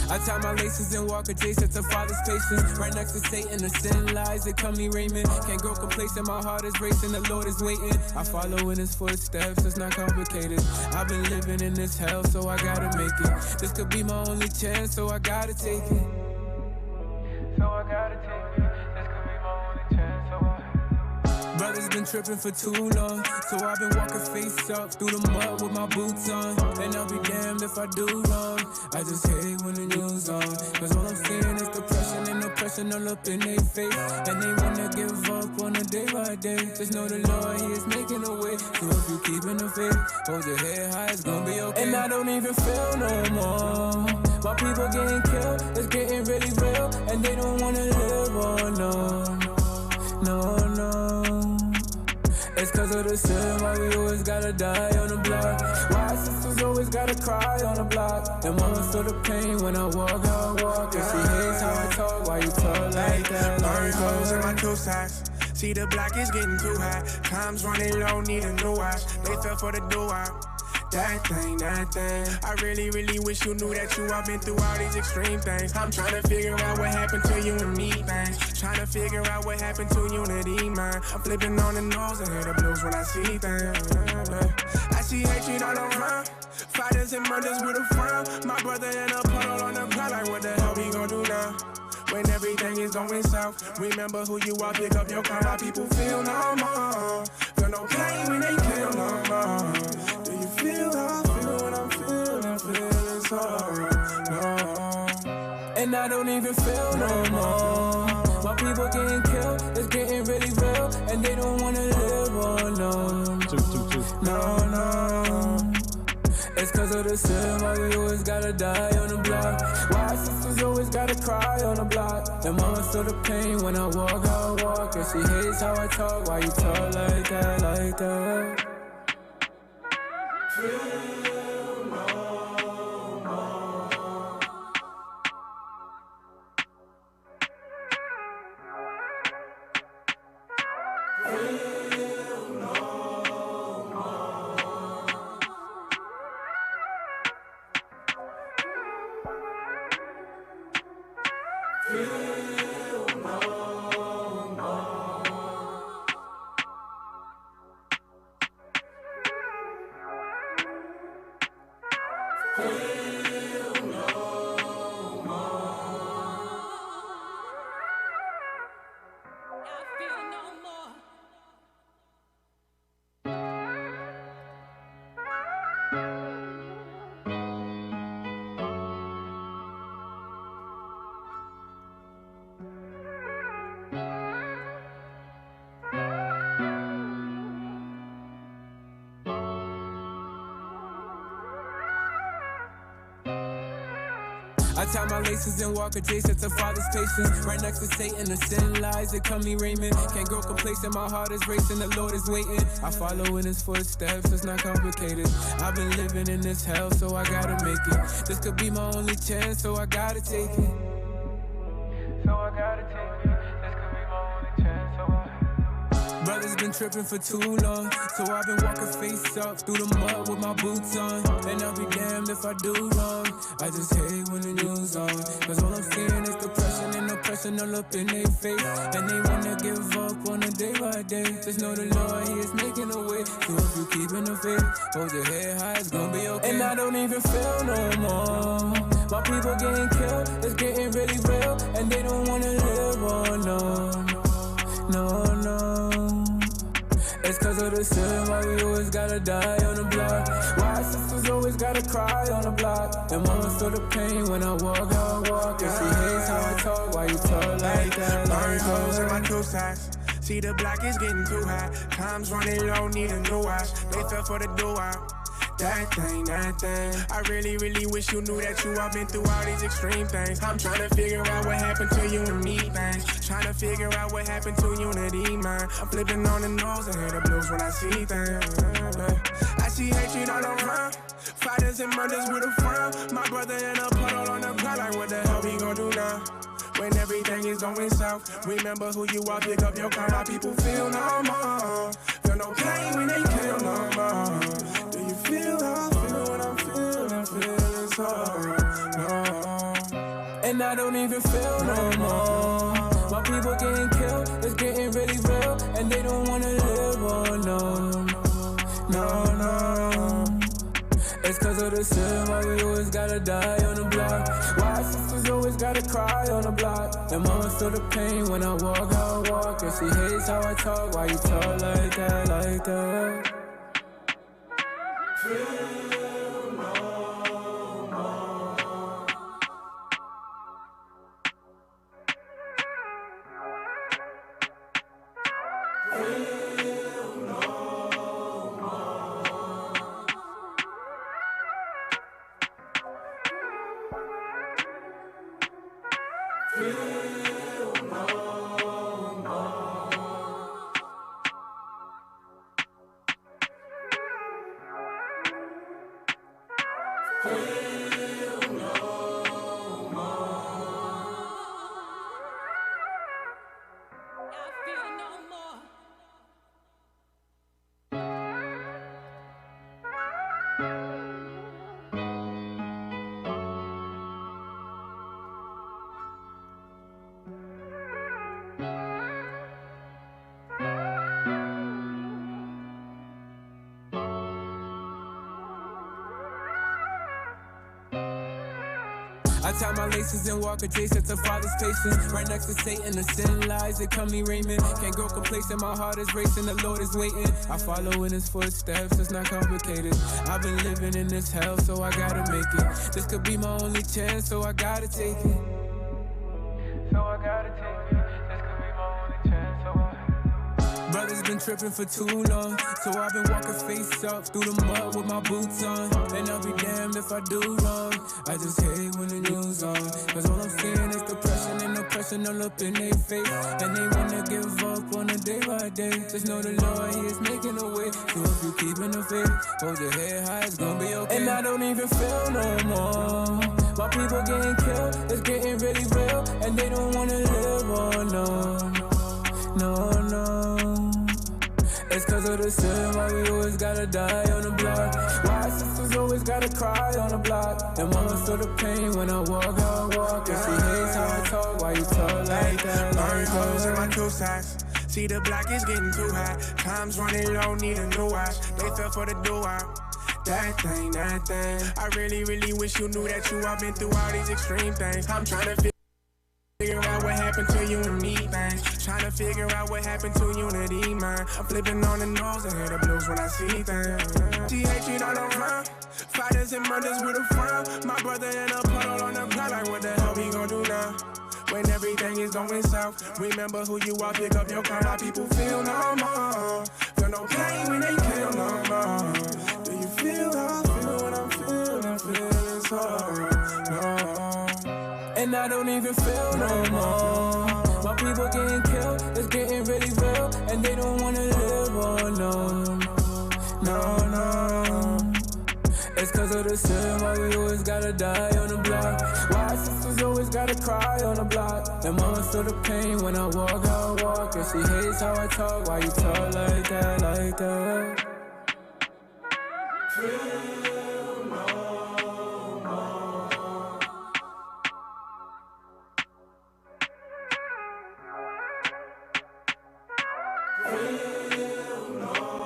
I tie my laces and walk adjacent to Father's patience. Right next to Satan, the sin lies that come me Raymond. Can't grow complacent, my heart is racing, the Lord is waiting. I follow in his footsteps, it's not complicated. I've been living in this hell, so I gotta make it. This could be my only chance, so I gotta take it. So I gotta take it. This could be my only chance, so Brother's been tripping for too long, so I've been walking face up through the mud with my boots on. And I'll be damned if I do wrong. I just hate when the news on, cause all I'm seeing is depression and oppression all up in their face. And they wanna give up on a day by day. Just know the Lord, he is making a way. So if you keep in the faith, hold your head high, it's gonna be okay. And I don't even feel no more. My people getting killed, it's getting really real. And they don't wanna live, oh no. No, no. It's cause of the sin, why we always gotta die on the block. Why sisters always gotta cry on the block. And mama feel the pain when I walk, how I walk. And she hates how I talk, why you talk like that? Burn holes in my two sides. See the block is getting too high. Time's running low, need a new watch. They fell for the do-out. That thing. I really wish you knew that you have been through all these extreme things. I'm trying to figure out what happened to you and me, things. Trying to figure out what happened to unity, man. I'm flipping on the nose and hear the blues when I see things. I see hatred all around. Fighters and murders with a frown. My brother in a puddle on the ground, like what the hell we gon' do now? When everything is going south, remember who you are, pick up your car. My people feel no more. Feel no pain when they kill no more. Do you feel how I feel when I'm feeling so no. And I don't even feel no more. My people getting killed, it's getting really real. And they don't wanna live, oh no. No, no. It's cause of the sin, why we always gotta die on the block. Why sisters always gotta cry on the block. And mama feel the pain when I walk, how I walk. And she hates how I talk, why you talk like that, like that? Feel no more. Feel no more. Feel no more. Feel no more. I feel no more. I tie my laces and walk adjacent to Father's patience. Right next to Satan, the sin lies that come me Raymond. Can't grow complacent, my heart is racing, the Lord is waiting. I follow in his footsteps, it's not complicated. I've been living in this hell, so I gotta make it. This could be my only chance, so I gotta take it. So I gotta take it. This could be my only chance, so Brother's been tripping for too long, so I've been walking face up through the mud with my boots on. And I'll be damned if I do wrong. I just hate when the news on, cause all I'm seeing is depression and oppression all up in their face. And they wanna give up on a day by day. Just know the Lord, he is making a way. So if you keep in the faith, hold your head high, it's gonna be okay. And I don't even feel no more. My people getting killed, it's getting really real. And they don't wanna live, oh no. No, no. It's cause of the sin, why we always gotta die on the block. Why sisters always gotta cry on the block. And mama feel the pain when I walk, how I walk. And she hates how I talk, why you talk like that? Burn holes in my two sides. See the block is getting too high. Time's running low, need a new watch. They fell for the do-out. That thing. I really wish you knew that you have been through all these extreme things. I'm trying to figure out what happened to you and me, things. Trying to figure out what happened to unity, man. I'm flipping on the nose and hear the blues when I see things. I see hatred all around. Fighters and murders with a frown. My brother in a puddle on the ground, like what the hell we gon' do now? When everything is going south, remember who you are, pick up your car. My people feel no more. Feel no pain when they kill no more. Do you feel how I feel when I'm feeling so no. And I don't even feel no more. My people getting killed, it's getting really real. And they don't wanna live, oh no. It's cause of the sin, why we always gotta die on the block. Why sisters always gotta cry on the block. And mama feel the pain when I walk, how I walk. And she hates how I talk, why you talk like that, like that. Feel no more. Feel no more. Feel no more. Feel no more. I feel no more. I tie my laces and walk adjacent to Father's patience. Right next to Satan, the sin lies, they call me Raymond. Can't grow complacent, my heart is racing, the Lord is waiting. I follow in his footsteps, it's not complicated. I've been living in this hell, so I gotta make it. This could be my only chance, so I gotta take it. So I gotta take it. This could be my only chance, so I... Brothers been tripping for too long, so I've been walking face up through the mud with my boots on. And I'll be damned if I do wrong. I just hate when the news on, cause all I'm seeing is depression and oppression all up in their face. And they wanna give up on a day by day. Just know the Lord, he is making a way. So if you keeping the faith, hold your head high, it's gonna be okay. And I don't even feel no more. My people getting killed, it's getting really real. And they don't wanna live, oh no. It's cause of the sin, why we always gotta die on the block. Why sisters always gotta cry on the block. And mama feel the pain when I walk, how I walk. And she hates how I talk, why you talk like that, like clothes in my that. two sides. See the block is getting too high. Time's running low, need a new watch. They fell for the do-out. That thing. I really wish you knew that you have been through all these extreme things. I'm trying to figure out what happened to you and me, things. Trying to figure out what happened to unity, man. I'm flipping on the nose and hear the blues when I see things. She hatred all around. Fighters and murders with a frown. My brother in a puddle on the ground, like what the hell we gon' do now? When everything is going south, remember who you are, pick up your car. My people feel no more. Feel no pain when they kill no more. Do you feel how I feel when I'm feeling so no. And I don't even feel no more. My people getting killed, it's getting really real. And they don't wanna live, oh no. It's cause of the sin, why we always gotta die on the block. Why sisters always gotta cry on the block. And mama feel the pain when I walk, how I walk. And she hates how I talk, why you talk like that, like that. Feel no more. Feel no more.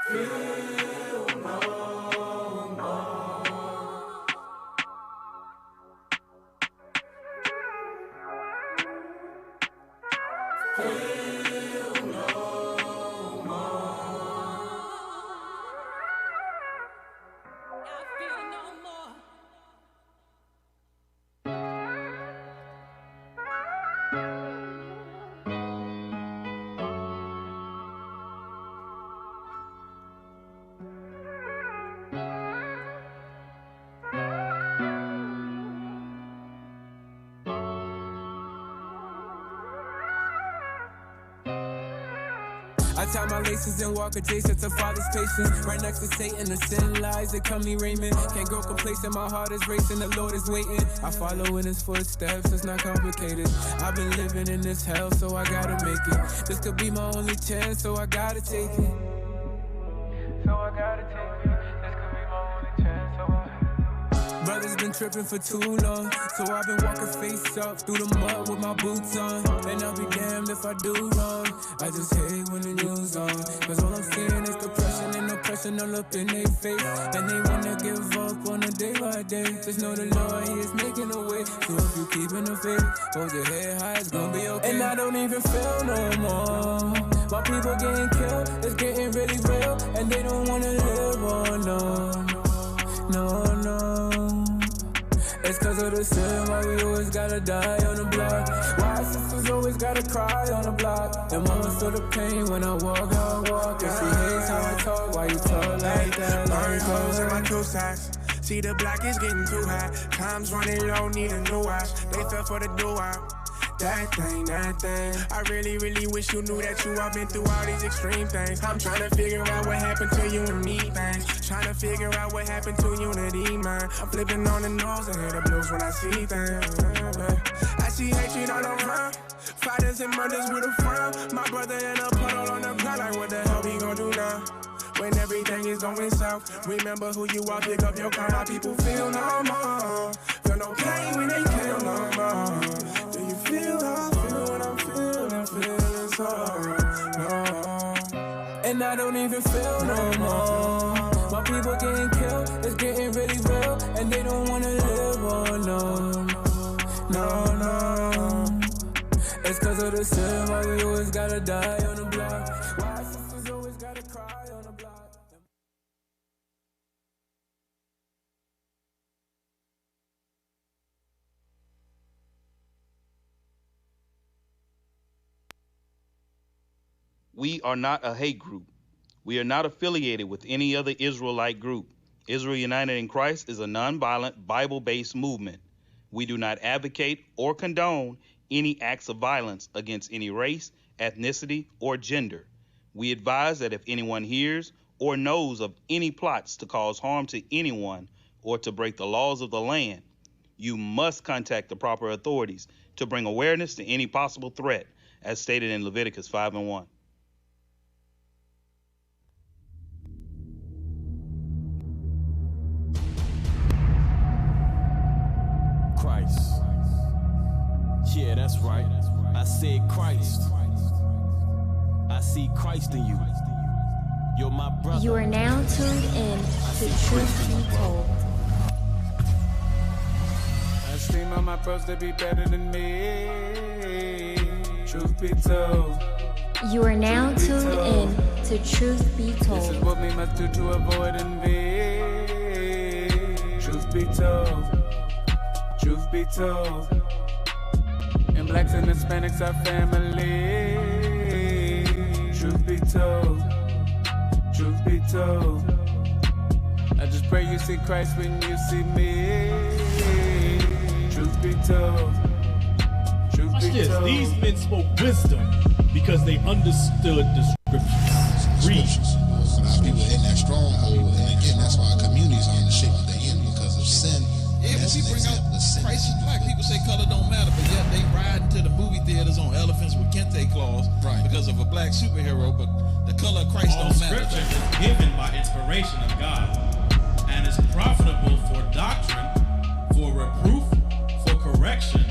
Feel no more. Feel no more. I feel no more. I tie my laces and walk adjacent to Father's patience. Right next to Satan, the sin lies, they call me Raymond. Can't grow complacent, my heart is racing, the Lord is waiting. I follow in his footsteps, it's not complicated. I've been living in this hell, so I gotta make it. This could be my only chance, so I gotta take it. so I gotta take it. This could be my only chance, so Brothers been tripping for too long, so I've been walking face up through the mud with my boots on. And I'll be damned if I do wrong. I just hate when the news on, cause all I'm seeing is depression and oppression all up in their face. And they wanna give up on a day by day. Just know the Lord, He is making a way. So if you keeping the faith, hold your head high, it's gonna be okay. And I don't even feel no more. My people getting killed, it's getting really real. And they don't wanna live, oh no, no, no. It's cause of the sin, why we always gotta die on the block. Why sisters always gotta cry on the block. And mama feel the pain when I walk, how I walk. And she hates how I talk, why you talk like that? Burn clothes in my two sacks. See the block is getting too high. Time's running low, need a new watch. They fell for the do-out. That thing. I really wish you knew that you all been through all these extreme things. I'm trying to figure out what happened to you and me, things. Trying to figure out what happened to unity, man. I'm flipping on the nose and hear the blues when I see things. I see hatred all around. Fighters and murders with a frown. My brother in a puddle on the ground, like what the hell we gon' do now? When everything is going south, remember who you are, pick up your car. My people feel no more. Feel no pain when they kill no more. Do you feel how I feel when I'm feeling so no. And I don't even feel no more. My people getting killed, it's getting really real. And they don't wanna live, oh no, no, no. It's cause of the sin, why we always gotta die on the block. Why sisters always gotta cry on the block. We are not a hate group. We are not affiliated with any other Israelite group. Israel United in Christ is a nonviolent, Bible-based movement. We do not advocate or condone any acts of violence against any race, ethnicity, or gender. We advise that if anyone hears or knows of any plots to cause harm to anyone or to break the laws of the land, you must contact the proper authorities to bring awareness to any possible threat, as stated in Leviticus 5:1. Christ. Yeah, that's right. I said Christ. I see Christ in you. You're my brother. You are now tuned in to Truth Be Told. I esteem all my bros to be better than me. Truth be told. You are now tuned in to Truth Be Told. This is what we must do to avoid envy. Truth be told. Truth be told. And blacks and Hispanics are family. Truth be told. Truth be told. I just pray you see Christ when you see me. Truth be told. Truth be told. These men spoke wisdom because they understood the scriptures. Read. People in that stronghold, and again, that's why communities are in the shape that they're in because of sin. Yeah, when we bring out Christ is black, people say color don't matter, but yet they ride into the movie theaters on elephants with kente claws because of a black superhero, but the color of Christ don't matter. All scripture is given by inspiration of God and is profitable for doctrine, for reproof, for correction,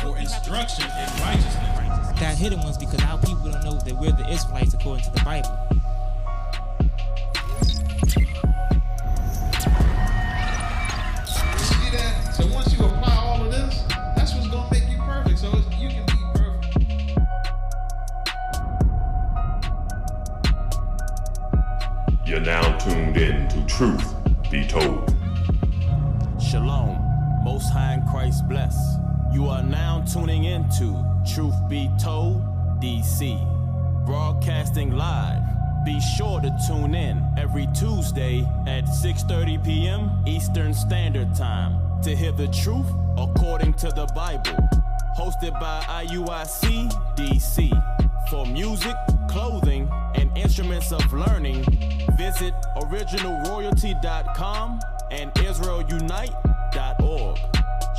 for instruction in righteousness. That hidden ones because our people don't know that we're the Israelites according to the Bible. So once you apply all of this, that's what's going to make you perfect. So you can be perfect. You're now tuned in to Truth Be Told. Shalom, Most High in Christ bless. You are now tuning into Truth Be Told, DC. Broadcasting live. Be sure to tune in every Tuesday at 6:30 p.m. Eastern Standard Time to hear the truth according to the Bible. Hosted by IUIC DC. For music, clothing, and instruments of learning, visit originalroyalty.com and israelunite.org.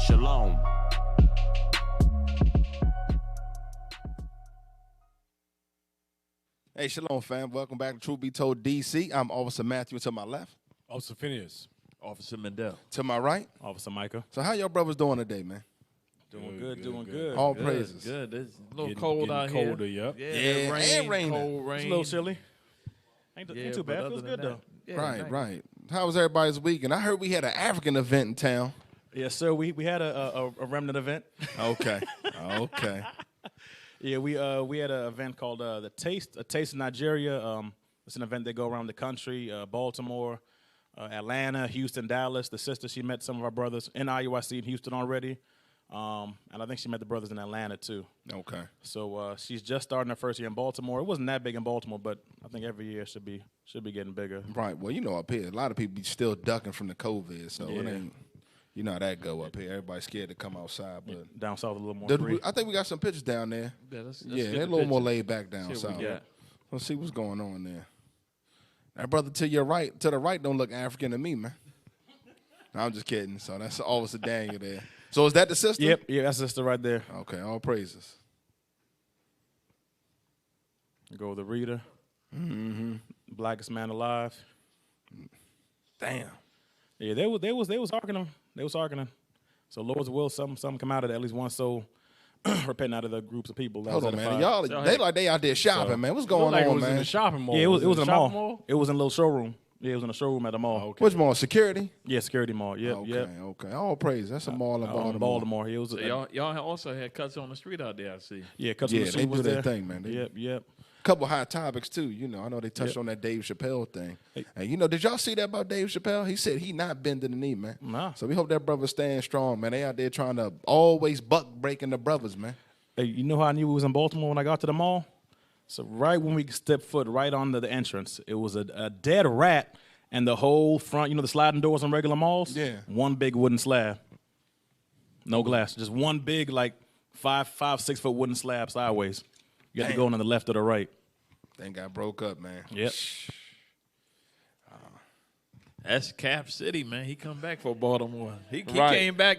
Shalom. Hey, shalom, fam. Welcome back to Truth Be Told DC. I'm Officer Matthew to my left. Officer Phinehas. Officer Mendel. To my right. Officer Micah. So how y'all brothers doing today, man? Doing good. All praises. Good. It's a little cold out here. Colder, yep. Yeah, rain, and raining. Cold rain. It's a little chilly. Ain't too bad. Feels good, though. Yeah, right. How was everybody's weekend? I heard we had an African event in town. Yes, sir. We had a remnant event. Okay. Yeah, we had an event called the Taste, A Taste of Nigeria. It's an event that go around the country, Baltimore, Atlanta, Houston, Dallas. The sister, she met some of our brothers in IUIC in Houston already. And I think she met the brothers in Atlanta, too. Okay. So she's just starting her first year in Baltimore. It wasn't that big in Baltimore, but I think every year should be getting bigger. Right. Well, you know, up here, a lot of people be still ducking from the COVID, so it ain't, you know how that go up here. Everybody's scared to come outside. But down south a little more free. I think we got some pictures down there. Yeah, let's they're a little more laid back down south. Let's see what's going on there. That brother to the right don't look African to me, man. No, I'm just kidding. So that's Officer Daniel there. So is that the sister? Yep, yeah, that's the sister right there. Okay, all praises. Go with the reader. Mm-hmm. Blackest man alive. Damn. Yeah, they was arguing. They was arguing. So Lord's will, some come out of that. At least one soul repenting out of the groups of people. Hold on, man. Y'all, they out there shopping, man. What's going on, it was man? In the shopping mall. Yeah, it was in the mall. It was in a little showroom. Yeah, it was in a showroom at the mall. Okay. Which mall? Security? Yeah, Security Mall. Yep, Okay. All praise. That's a mall in Baltimore. Yeah, it was so y'all also had cuts on the street out there, I see. Yeah, cuts on the street. They do their thing, man. Yep. Couple hot topics too. You know, I know they touched on that Dave Chappelle thing. And you know, did y'all see that about Dave Chappelle? He said he not bending the knee, man. Nah. So we hope that brother staying strong, man. They out there trying to always buck breaking the brothers, man. Hey, you know how I knew it was in Baltimore when I got to the mall? So right when we stepped foot right onto the entrance, it was a dead rat, and the whole front, you know, the sliding doors on regular malls. Yeah. One big wooden slab, no glass, just one big like 5-6 foot wooden slab sideways. You have to go on the left or the right. Thing got broke up, man. Yep. That's Cap City, man. He come back for Baltimore. He came back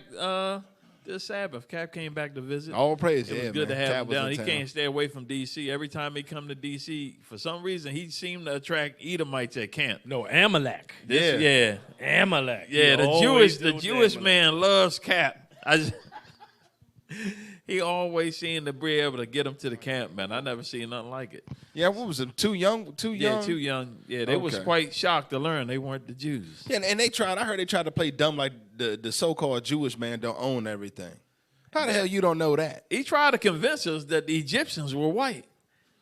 this Sabbath. Cap came back to visit. All praise. It was good to have him down. He can't stay away from D.C. Every time he come to D.C., for some reason, he seemed to attract Edomites at camp. No, Amalek. Amalek. Yeah, the Jewish man loves Cap. He always seemed to be able to get him to the camp, man. I never seen nothing like it. Yeah, what was it? Too young? Yeah, too young. Yeah, they was quite shocked to learn they weren't the Jews. Yeah, and I heard they tried to play dumb like the so-called Jewish man don't own everything. How the hell you don't know that? He tried to convince us that the Egyptians were white.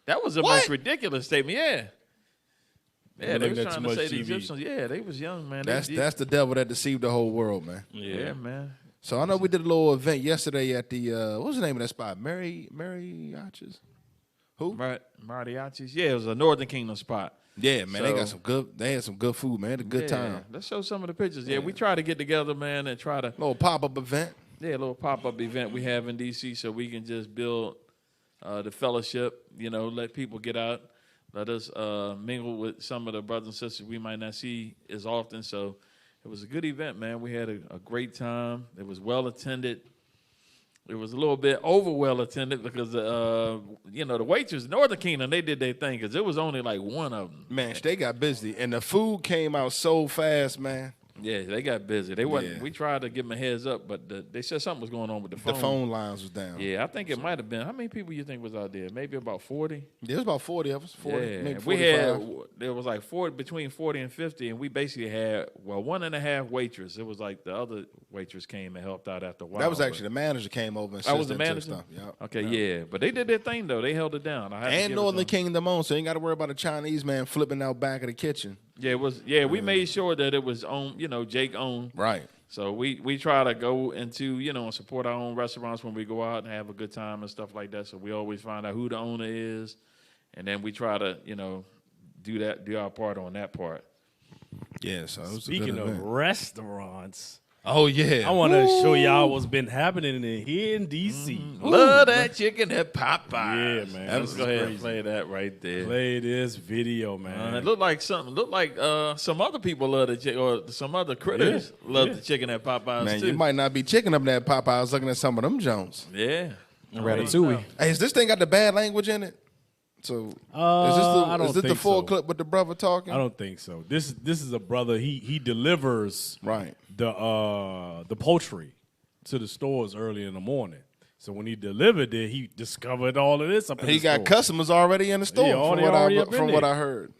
That was the most ridiculous statement. Yeah, they was trying to say the Egyptians. Yeah, they was young, man. That's the devil that deceived the whole world, man. Yeah, man. So I know we did a little event yesterday at the what was the name of that spot? Mariachis? Who? Mariachis. Yeah, it was a Northern Kingdom spot. Yeah, man, they had some good food, man. Had a good time. Let's show some of the pictures. Yeah, we try to get together, man, and try to little pop-up event. Yeah, a little pop-up event we have in DC so we can just build the fellowship, you know, let people get out, let us mingle with some of the brothers and sisters we might not see as often. So it was a good event, man. We had a great time. It was well attended. It was a little bit over well attended because, you know, the waitress, Northern Kingdom, they did their thing because it was only like one of them. Man, they got busy. And the food came out so fast, man. Yeah, they got busy. They wasn't. Yeah. We tried to give them a heads up, but they said something was going on with the phone. The phone lines was down. Yeah, I think it might have been. How many people you think was out there? Maybe about 40? Yeah, it was about 40 of us. 40, yeah, maybe 45. We had, there was like 40, between 40 and 50, and we basically had, 1.5 waitress. It was like the other waitress came and helped out after a while. That was actually the manager came over and I was the manager? Stuff. Yep. Okay, yeah. But they did their thing, though. They held it down. And Northern Kingdom on, so you ain't got to worry about a Chinese man flipping out back of the kitchen. Yeah, it was. Yeah, we made sure that it was on. You know, Jake owned. Right. So we try to go into, you know, support our own restaurants when we go out and have a good time and stuff like that. So we always find out who the owner is, and then we try to, you know, do our part on that part. Yeah. So it was speaking of restaurants. Oh, yeah. I want to show y'all what's been happening here in D.C. Mm-hmm. Love that chicken at Popeyes. Yeah, man. Let's go ahead and play that right there. Play this video, man. It looked like some other people love the chicken, or some other critters love the chicken at Popeyes, man, too. you might not be chicken up there at Popeyes looking at some of them Jones. Yeah. Ratatouille. Hey, has this thing got the bad language in it? So I don't is this the think full so. clip with the brother talking? I don't think so. This is a brother. He delivers the poultry to the stores early in the morning. So when he delivered it, he discovered all of this up in the He got store. customers already in the store from what I heard.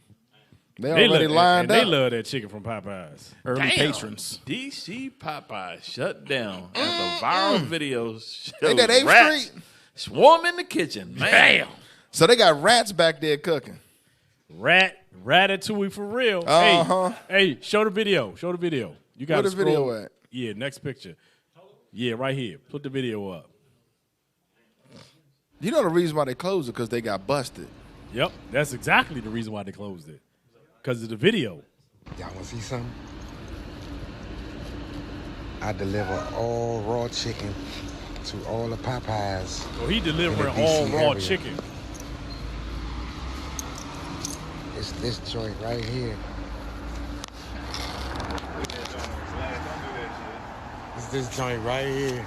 They already lined up. They love that chicken from Popeyes. Early patrons. DC Popeyes shut down after viral videos Ain't that showed 8th rats Street? swarm in the kitchen. Man. So they got rats back there cooking. Ratatouille for real. Hey, show the video. Show the video. You got Where the video at? Yeah, next picture. Yeah, right here. Put the video up. You know the reason why they closed it because they got busted. Yep, that's exactly the reason why they closed it. Because of the video. Y'all want to see something? I deliver all raw chicken to all the Popeyes. So he delivering all raw chicken. It's this joint right here. It's this joint right here.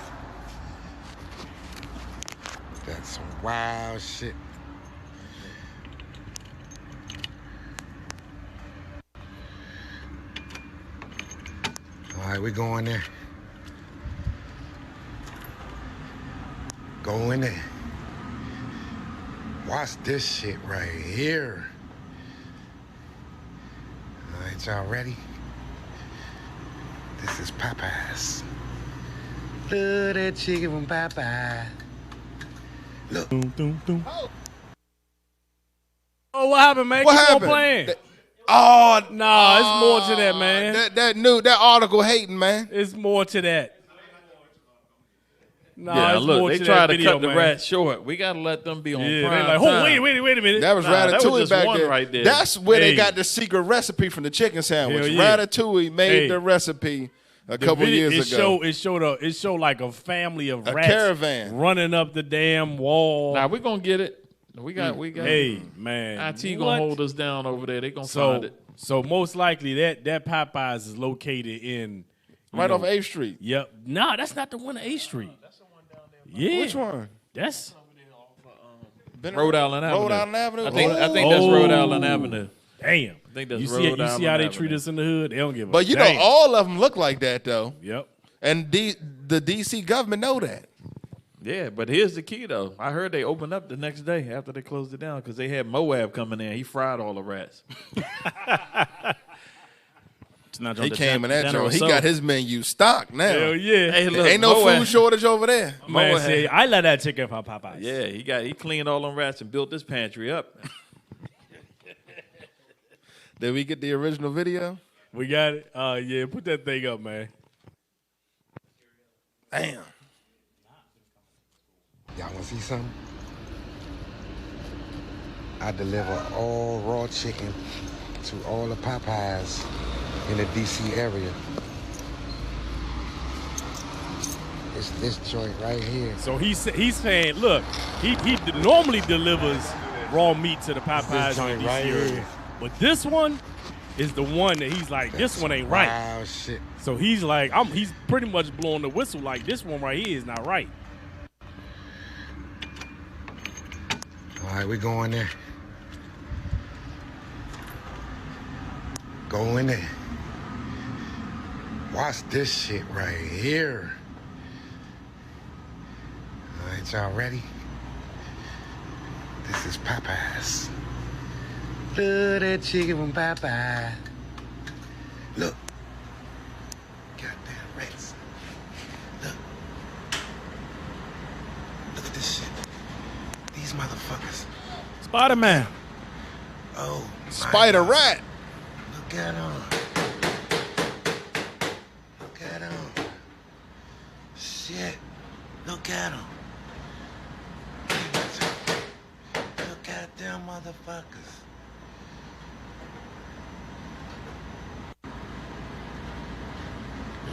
That's some wild shit. All right, we going there. Go in there. Watch this shit right here. All right, y'all ready? This is Popeyes. Love that chicken from Popeyes. Look. Oh, what happened, man? What Keep happened? on playing. Nah, it's more to that, man. That article hating, man. It's more to that. Nah, Yeah, it's look, more they to try that to video, cut the man. rats short. We got to let them be on Yeah, prime they like, time. wait a minute. That was Nah, Ratatouille that was just back one there. right there. That's where they Hey. got the secret recipe from the chicken sandwich. Hell yeah. Ratatouille made the recipe a couple years ago. It showed like a family of A rats caravan. running up the damn wall. Nah, we're going to get it. We got. Hey, man. IT what? going to hold us down over there. They going to find it. So most likely that Popeyes is located in Right off 8th Street. Yep. Nah, that's not the one on 8th Street. That's the one down there. Yeah. Which one? That's Rhode Island Avenue. Rhode Island Avenue? I think that's Rhode Island Avenue. Damn. I think that's you Rhode see Island how they Avenue. treat us in the hood? They don't give a But you damn. know, all of them look like that, though. Yep. And the D.C. government know that. Yeah, but here's the key, though. I heard they opened up the next day after they closed it down because they had Moab coming in. He fried all the rats. He came in that joint. He got his menu stocked now. Hell yeah. Hey, look, Ain't no Moab. food shortage over there. Man, say, I love that chicken from Popeyes. Yeah, he cleaned all them rats and built this pantry up. Did we get the original video? We got it. Yeah, put that thing up, man. Damn. Y'all want to see something? I deliver all raw chicken to all the Popeyes in the D.C. area. It's this joint right here. So he's saying, look, he normally delivers raw meat to the Popeyes in joint the DC right area. here. But this one is the one that he's like, this one ain't right. Wow, shit. So he's like, he's pretty much blowing the whistle like this one right here is not right. All right, we going there. Go in there. Watch this shit right here. All right, y'all ready? This is Popeyes. Love that chicken from Popeyes. Look. Goddamn rats. Look. Look at this shit. These motherfuckers. Spider-Man. Oh, Spider rat. Look at him. Look at him. Shit. Look at him. Look at them motherfuckers.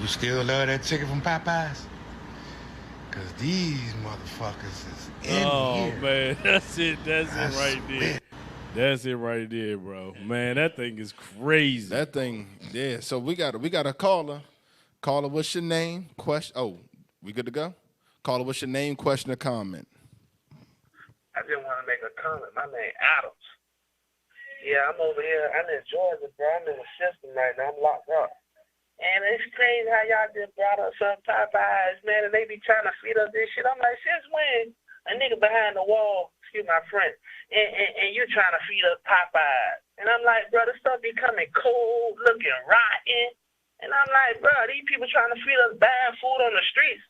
You still love that chicken from Popeyes? Cause these motherfuckers is in here. Man, that's it I right there. swear. That's it right there, bro. Man, that thing is crazy. That thing, yeah. So we got a caller. Caller, what's your name? Question. Oh, we good to go? Caller, what's your name? Question or comment? I just want to make a comment. My name Adams. Yeah, I'm over here. I'm in Georgia, bro. I'm in the system right now. I'm locked up. And it's crazy how y'all just brought us up Popeyes, man, and they be trying to feed us this shit. I'm like, since when a nigga behind the wall, excuse my French, and you're trying to feed us Popeyes? And I'm like, bro, this stuff be coming cold, looking rotten. And I'm like, bro, these people trying to feed us bad food on the streets.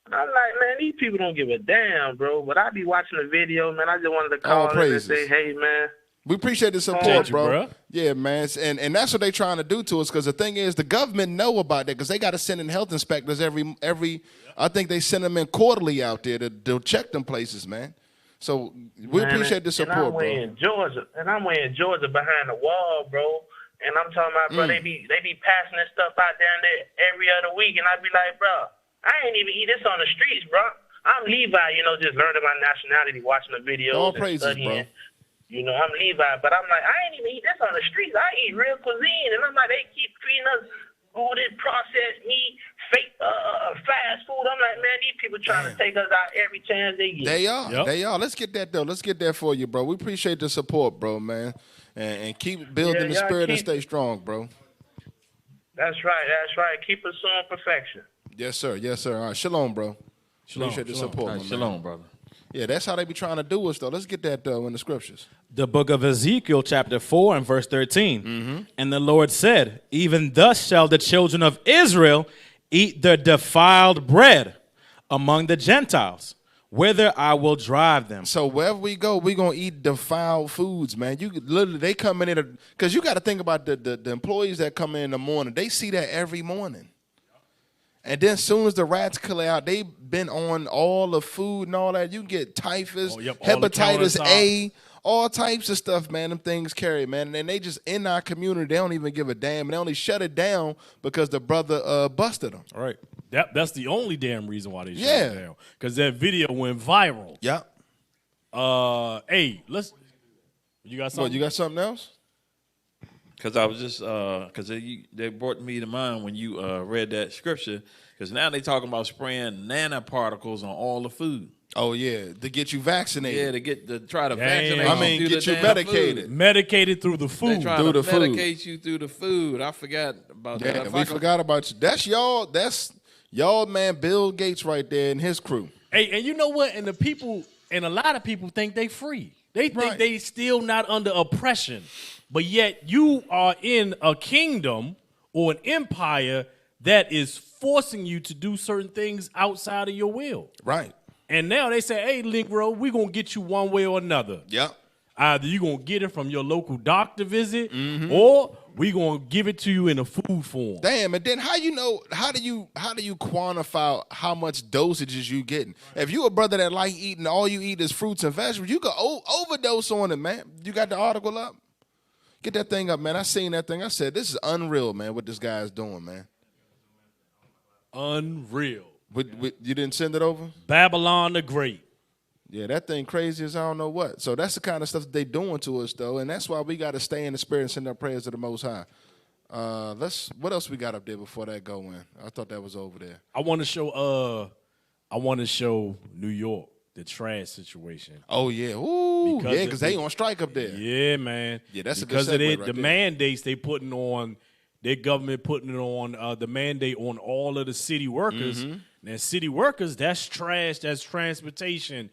I'm like, man, these people don't give a damn, bro. But I be watching the video, man. I just wanted to call in and say, hey, man. We appreciate the support, bro. Yeah, man. And that's what they trying to do to us, because the thing is, the government know about that, because they got to send in health inspectors every I think they send them in quarterly out there to check them places, man. So we appreciate the support, I'm way in Georgia, behind the wall, bro. And I'm talking about, bro, they be passing this stuff out down there every other week, and I be like, bro, I ain't even eat this on the streets, bro. I'm Levi, just learning my nationality, watching the videos, all praises, studying. bro. I'm Levi, but I'm like, I ain't even eat this on the streets. I eat real cuisine, and I'm like, they keep feeding us all this processed meat, fake fast food. I'm like, man, these people trying to take us out every chance they get. They are. They are. Let's get that, though. Let's get that for you, bro. We appreciate the support, bro, man. And keep building the spirit and stay strong, bro. That's right. That's right. Keep pursuing perfection. Yes, sir. Yes, sir. All right. Shalom, bro. Appreciate the support, man. Shalom, brother. Yeah, that's how they be trying to do us, though. Let's get that, though, in the scriptures. The book of Ezekiel, chapter 4 and verse 13. And the Lord said, even thus shall the children of Israel eat the defiled bread among the Gentiles, whither I will drive them. So wherever we go, we're going to eat defiled foods, man. You literally, they come in, because you got to think about the employees that come in the morning. They see that every morning. And then as soon as the rats clear out, they've been on all the food and all that. You can get typhus, hepatitis A, all types of stuff, man. Them things carry, man. And they just in our community, they don't even give a damn. And they only shut it down because the brother busted them. All right. That's the only damn reason why they shut it down. Because that video went viral. Yeah. Hey, you got something? What, you got something else? Because I was just, because they brought me to mind when you read that scripture, because now they talking about spraying nanoparticles on all the food. Oh, yeah, to get you vaccinated. Yeah, to try to vaccinate I mean, get you medicated. Food. Medicated through the food. They try to medicate you through the food. I forgot about that. Yeah, we forgot about you. That's y'all, man, Bill Gates right there and his crew. Hey, and you know what? And a lot of people think they free. They think they still not under oppression. But yet you are in a kingdom or an empire that is forcing you to do certain things outside of your will. Right. And now they say, hey, Negro, we're going to get you one way or another. Yep. Either you're going to get it from your local doctor visit or we're going to give it to you in a food form. Damn, and then how do you quantify how much dosages you getting? If you a brother that like eating, all you eat is fruits and vegetables, you could overdose on it, man. You got the article up? Get that thing up, man. I seen that thing. I said, this is unreal, man, what this guy is doing, man. Unreal. You didn't send it over? Babylon the Great. Yeah, that thing crazy as I don't know what. So that's the kind of stuff that they doing to us, though, and that's why we got to stay in the spirit and send our prayers to the Most High. What else we got up there before that go in? I thought that was over there. I want to show New York. The trash situation. Oh, yeah. Ooh, because they on strike up there. Yeah, man. Yeah, that's because a good segue the mandates they putting on, their government putting it on, the mandate on all of the city workers. Now, city workers, that's trash, that's transportation.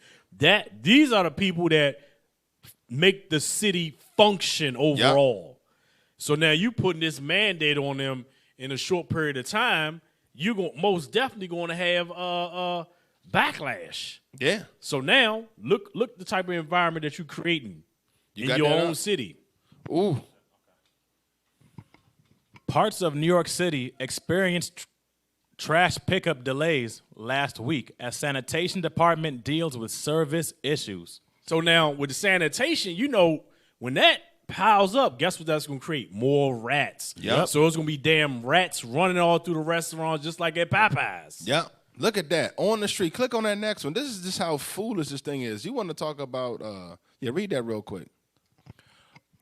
These are the people that make the city function overall. Yep. So now you putting this mandate on them in a short period of time, you're most definitely going to have backlash. Yeah. So now look the type of environment that you're creating in your own city. Ooh. Parts of New York City experienced trash pickup delays last week as sanitation department deals with service issues. So now with the sanitation, when that piles up, guess what that's going to create? More rats. Yep. So it's going to be damn rats running all through the restaurants just like at Popeyes. Yep. Look at that. On the street. Click on that next one. This is just how foolish this thing is. You want to talk about, read that real quick.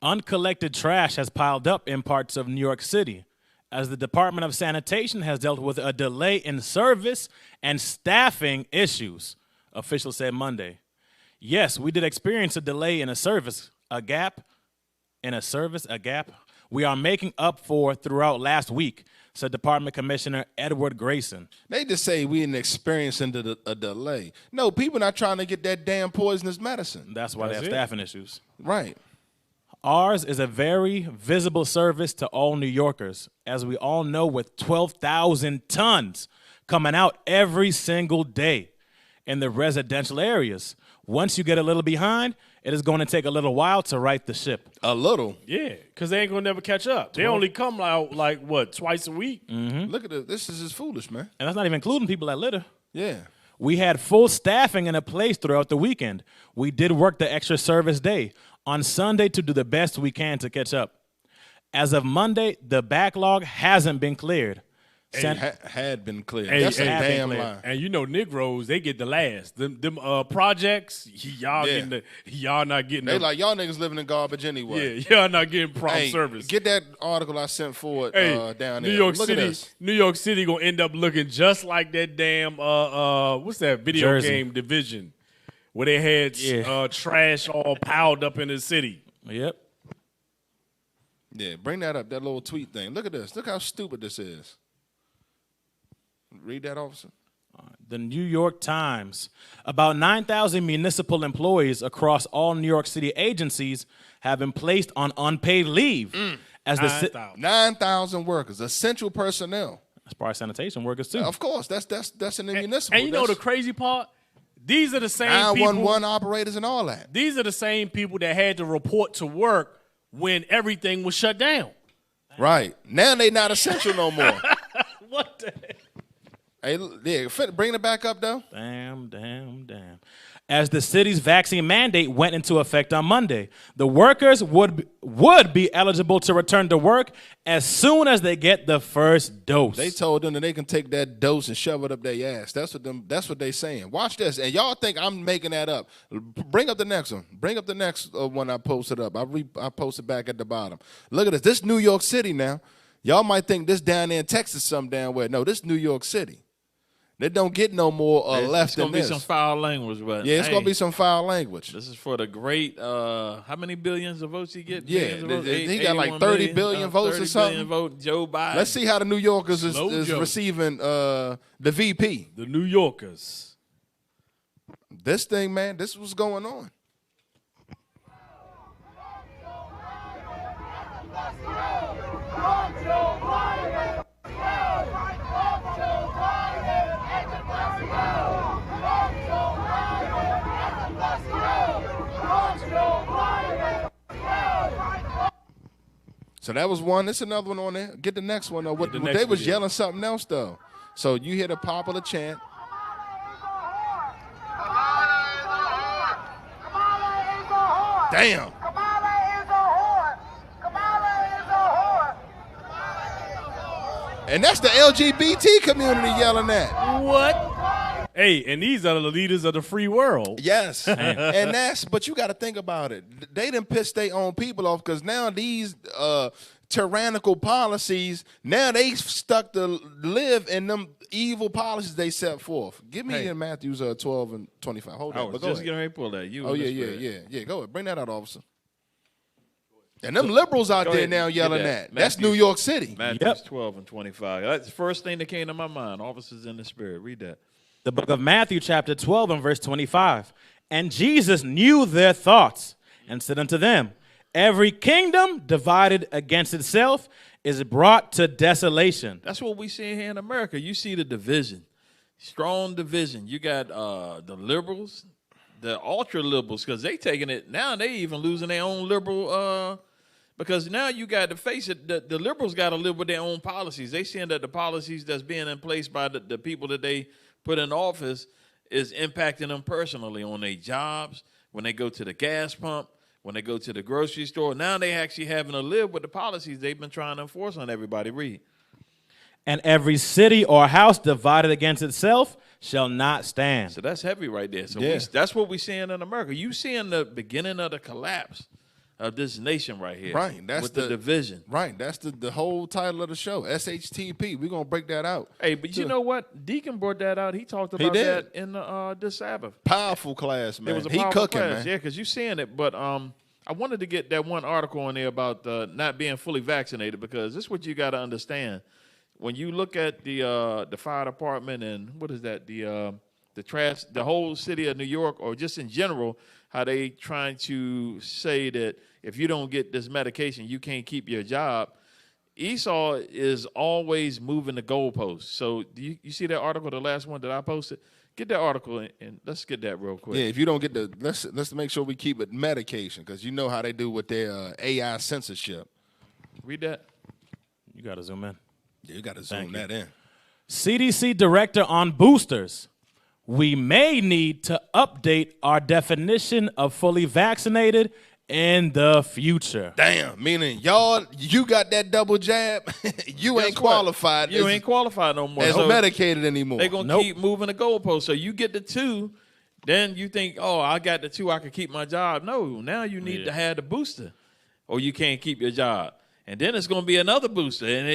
Uncollected trash has piled up in parts of New York City as the Department of Sanitation has dealt with a delay in service and staffing issues, officials said Monday. Yes, we did experience a delay in a service, a gap in a service, a gap we are making up for throughout last week, said Department Commissioner Edward Grayson. They just say we didn't experience a delay. No, people not trying to get that damn poisonous medicine. That's why they have staffing issues. Right. Ours is a very visible service to all New Yorkers, as we all know, with 12,000 tons coming out every single day in the residential areas. Once you get a little behind, it is going to take a little while to right the ship. A little? Yeah, because they ain't going to never catch up. They only come out like, what, twice a week? Mm-hmm. Look at this. This is just foolish, man. And that's not even including people that litter. Yeah. We had full staffing in place throughout the weekend. We did work the extra service day on Sunday to do the best we can to catch up. As of Monday, the backlog hasn't been cleared. Had been cleared. That's a damn lie. And you know, Negroes, they get the last. Them projects, y'all not getting. They like, y'all niggas living in garbage anyway. Yeah, y'all not getting prompt service. Get that article I sent forward down there. New York City gonna end up looking just like that damn what's that video game Division, where they had trash all piled up in the city. Yep. Yeah, bring that up, that little tweet thing. Look at this. Look how stupid this is. Read that, officer. The New York Times. About 9,000 municipal employees across all New York City agencies have been placed on unpaid leave. 9,000 workers, essential personnel. That's probably sanitation workers too. Of course, that's in the municipal. And you know the crazy part? These are the same 911 operators and all that. These are the same people that had to report to work when everything was shut down. Right. Now they not essential no more. What the heck? Hey, yeah, bring it back up, though. Damn. As the city's vaccine mandate went into effect on Monday, the workers would be eligible to return to work as soon as they get the first dose. They told them that they can take that dose and shove it up their ass. That's what they saying. Watch this. And y'all think I'm making that up. Bring up the next one. Bring up the next one I posted up. I posted back at the bottom. Look at this. This New York City now. Y'all might think this down there in Texas some damn way. No, this New York City. They don't get no more left than this. It's going to be some foul language. But yeah, it's going to be some foul language. This is for the great, how many billions of votes he get? Yeah, he got like 30 billion votes or something. 30 billion vote Joe Biden. Let's see how the New Yorkers is receiving the VP. The New Yorkers. This thing, man, this is what's going on. So that was one. There's another one on there. Get the next one, though. They was yelling something else, though. So you hear the popular chant. Damn. And that's the LGBT community yelling that. What? Hey, and these are the leaders of the free world. Yes. And but you got to think about it. They done pissed their own people off because now these tyrannical policies, now they stuck to live in them evil policies they set forth. Give me in Matthews 12 and 25. Hold on. I was just getting ready to pull that. Yeah. Go ahead. Bring that out, officer. And them liberals out there now yelling that. That's New York City. Matthews 12 and 25. That's the first thing that came to my mind. Officers in the spirit. Read that. The book of Matthew, chapter 12 and verse 25. And Jesus knew their thoughts and said unto them, every kingdom divided against itself is brought to desolation. That's what we see here in America. You see the division, strong division. You got the liberals, the ultra liberals, because they taking it now. They even losing their own liberal. Because now you got to face it, the liberals got to live with their own policies. They seeing that the policies that's being in place by the people that they put in office is impacting them personally on their jobs, when they go to the gas pump, when they go to the grocery store. Now they actually having to live with the policies they've been trying to enforce on everybody. Read. And every city or house divided against itself shall not stand. So that's heavy right there. So that's what we're seeing in America. You seeing the beginning of the collapse of this nation right here. Right. That's with the division. Right. That's the whole title of the show. SHTP. We're going to break that out. Hey, but you know what? Deacon brought that out. He talked about that in this Sabbath. Powerful class, man. It was a he powerful cooking, class. man. Yeah, because you're seeing it. But I wanted to get that one article on there about not being fully vaccinated, because this is what you got to understand. When you look at the fire department and what is that, the trash, the whole city of New York, or just in general, how they trying to say that if you don't get this medication, you can't keep your job. Esau is always moving the goalposts. So do you see that article, the last one that I posted? Get that article and let's get that real quick. Yeah, if you don't get let's make sure we keep it medication, because you know how they do with their AI censorship. Read that. You got to zoom in. Yeah, you got to zoom that in. CDC director on boosters. We may need to update our definition of fully vaccinated in the future. Damn, meaning you got that double jab, you ain't qualified. You ain't qualified no more. As medicated anymore. They're going to keep moving the goalposts. So you get the 2, then you think, oh, I got the 2, I can keep my job. No, now you need to have the booster or you can't keep your job. And then it's going to be another booster, and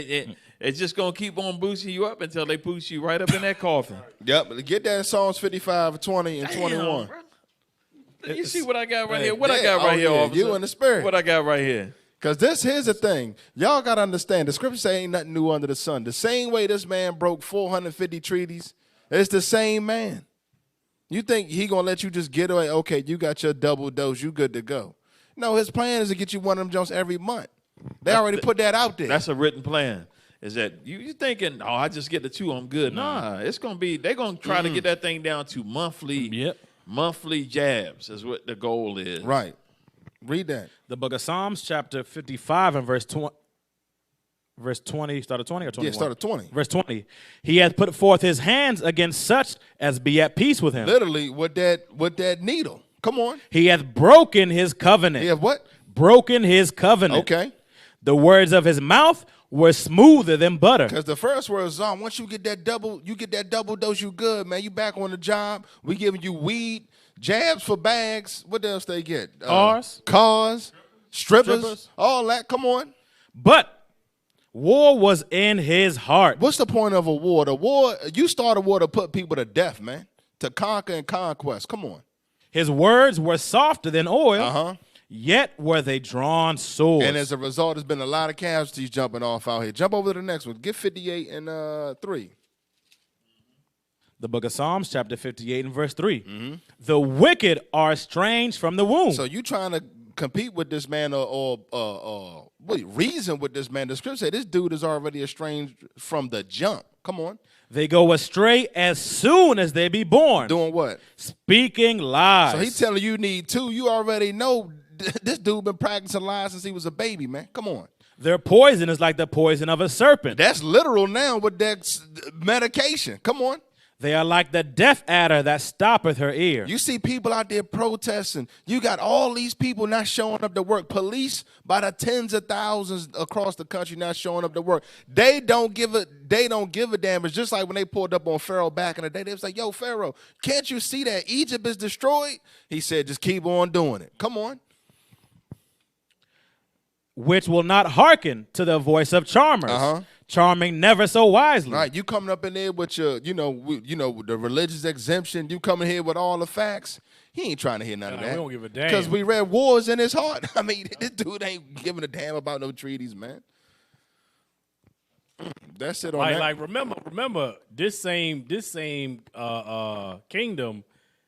it's just going to keep on boosting you up until they boost you right up in that coffin. Yep, get that in Psalms 55, 20, and 21. Bro. You see what I got right here? What I got right here, officer? You in the spirit. What I got right here? Because here's the thing. Y'all got to understand, the scripture say ain't nothing new under the sun. The same way this man broke 450 treaties, it's the same man. You think he going to let you just get away, okay, you got your double dose, you good to go. No, his plan is to get you one of them jumps every month. They already put that out there. That's a written plan. Is that you thinking, oh, I just get the 2, I'm good. Nah, it's going to be, they're going to try to get that thing down to monthly jabs is what the goal is. Right. Read that. The book of Psalms, chapter 55 and verse 20. Verse 20, start at 20 or 21? Yeah, start at 20. Verse 20. He hath put forth his hands against such as be at peace with him. Literally with that needle. Come on. He hath broken his covenant. He hath what? Broken his covenant. Okay. The words of his mouth were smoother than butter. Because the first word is once you get that double dose, you good, man. You back on the job. We giving you weed, jabs for bags. What else they get? Cars, strippers, all that. Come on. But war was in his heart. What's the point of a war? The war, you start a war to put people to death, man. To conquer and conquest. Come on. His words were softer than oil. Yet were they drawn swords. And as a result, there's been a lot of casualties jumping off out here. Jump over to the next one. Get 58 and 3. The book of Psalms, chapter 58 and verse 3. The wicked are estranged from the womb. So you trying to compete with this man or reason with this man. The scripture say this dude is already estranged from the jump. Come on. They go astray as soon as they be born. Doing what? Speaking lies. So he telling you need 2. You already know this dude been practicing lies since he was a baby, man. Come on. Their poison is like the poison of a serpent. That's literal now with that medication. Come on. They are like the deaf adder that stoppeth her ear. You see people out there protesting. You got all these people not showing up to work. Police by the tens of thousands across the country not showing up to work. They don't give a damn. It's just like when they pulled up on Pharaoh back in the day. They was like, yo, Pharaoh, can't you see that Egypt is destroyed? He said, just keep on doing it. Come on. Which will not hearken to the voice of charmers. Charming never so wisely. Right, you coming up in there with your, the religious exemption. You coming here with all the facts. He ain't trying to hear none of that. We don't give a damn. Because we read wars in his heart. I mean, this dude ain't giving a damn about no treaties, man. That's it on that. Like remember, this same kingdom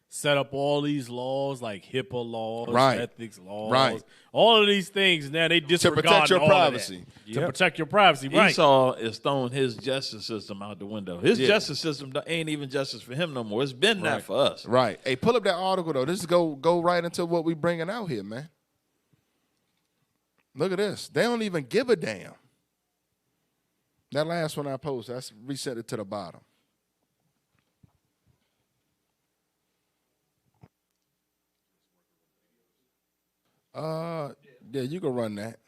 set up all these laws like HIPAA laws, ethics laws, all of these things. Now they disregard to protect your privacy. To protect your privacy, right? Esau is throwing his justice system out the window. His justice system ain't even justice for him no more. It's been that for us. Right. Hey, pull up that article though. This is go right into what we bringing out here, man. Look at this. They don't even give a damn. That last one I posted, that's reset it to the bottom. Yeah, you can run that.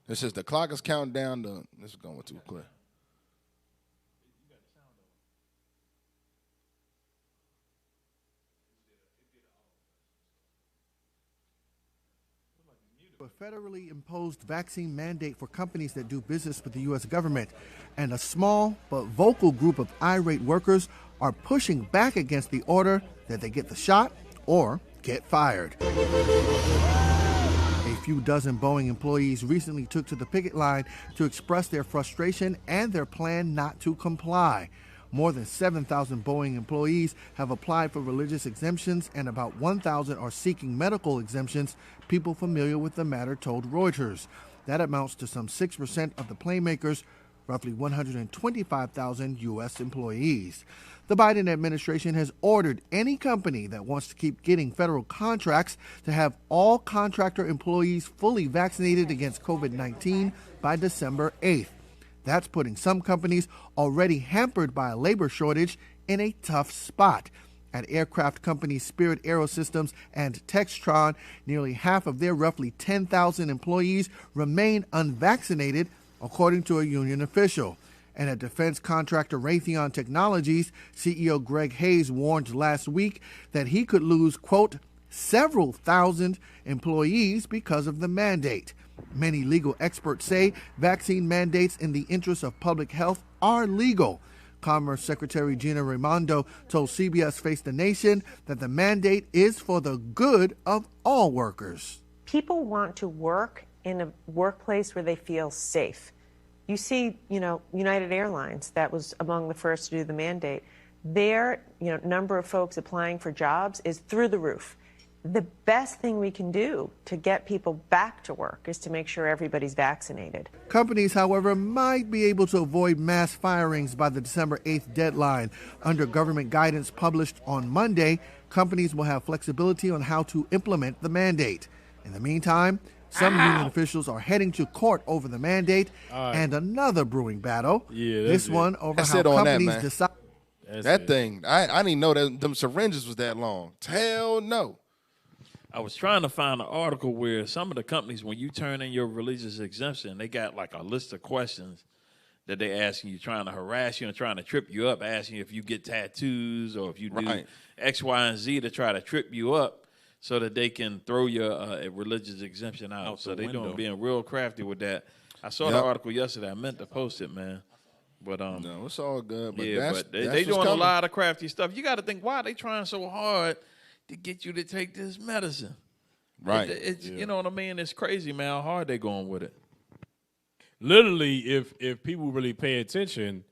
It says the clock is counting down. This is going too quick. A federally imposed vaccine mandate for companies that do business with the U.S. government, and a small but vocal group of irate workers are pushing back against the order that they get the shot or get fired. A few dozen Boeing employees recently took to the picket line to express their frustration and their plan not to comply. More than 7,000 Boeing employees have applied for religious exemptions, and about 1,000 are seeking medical exemptions, people familiar with the matter told Reuters. That amounts to some 6% of the plane makers, roughly 125,000 U.S. employees. The Biden administration has ordered any company that wants to keep getting federal contracts to have all contractor employees fully vaccinated against COVID-19 by December 8th. That's putting some companies already hampered by a labor shortage in a tough spot. At aircraft companies Spirit Aerosystems and Textron, nearly half of their roughly 10,000 employees remain unvaccinated, according to a union official. And at defense contractor Raytheon Technologies, CEO Greg Hayes warned last week that he could lose, quote, several thousand employees because of the mandate. Many legal experts say vaccine mandates in the interest of public health are legal. Commerce Secretary Gina Raimondo told CBS Face the Nation that the mandate is for the good of all workers. People want to work in a workplace where they feel safe. You see, United Airlines, that was among the first to do the mandate. Their, number of folks applying for jobs is through the roof. The best thing we can do to get people back to work is to make sure everybody's vaccinated. Companies, however, might be able to avoid mass firings by the December 8th deadline. Under government guidance published on Monday, companies will have flexibility on how to implement the mandate. In the meantime, some union officials are heading to court over the mandate and another brewing battle. Yeah, this one over how companies decide. That thing, I didn't even know that them syringes was that long. Hell no. I was trying to find an article where some of the companies, when you turn in your religious exemption, they got like a list of questions that they asking you, trying to harass you and trying to trip you up, asking you if you get tattoos or if you do X, Y, and Z to try to trip you up so that they can throw your religious exemption out. So they doing being real crafty with that. I saw the article yesterday. I meant to post it, man. But no, it's all good. But yeah, but they doing a lot of crafty stuff. You got to think, why are they trying so hard to get you to take this medicine? Right. It's you know what I mean? It's crazy, man, how hard they going with it. Literally, if people really pay attention,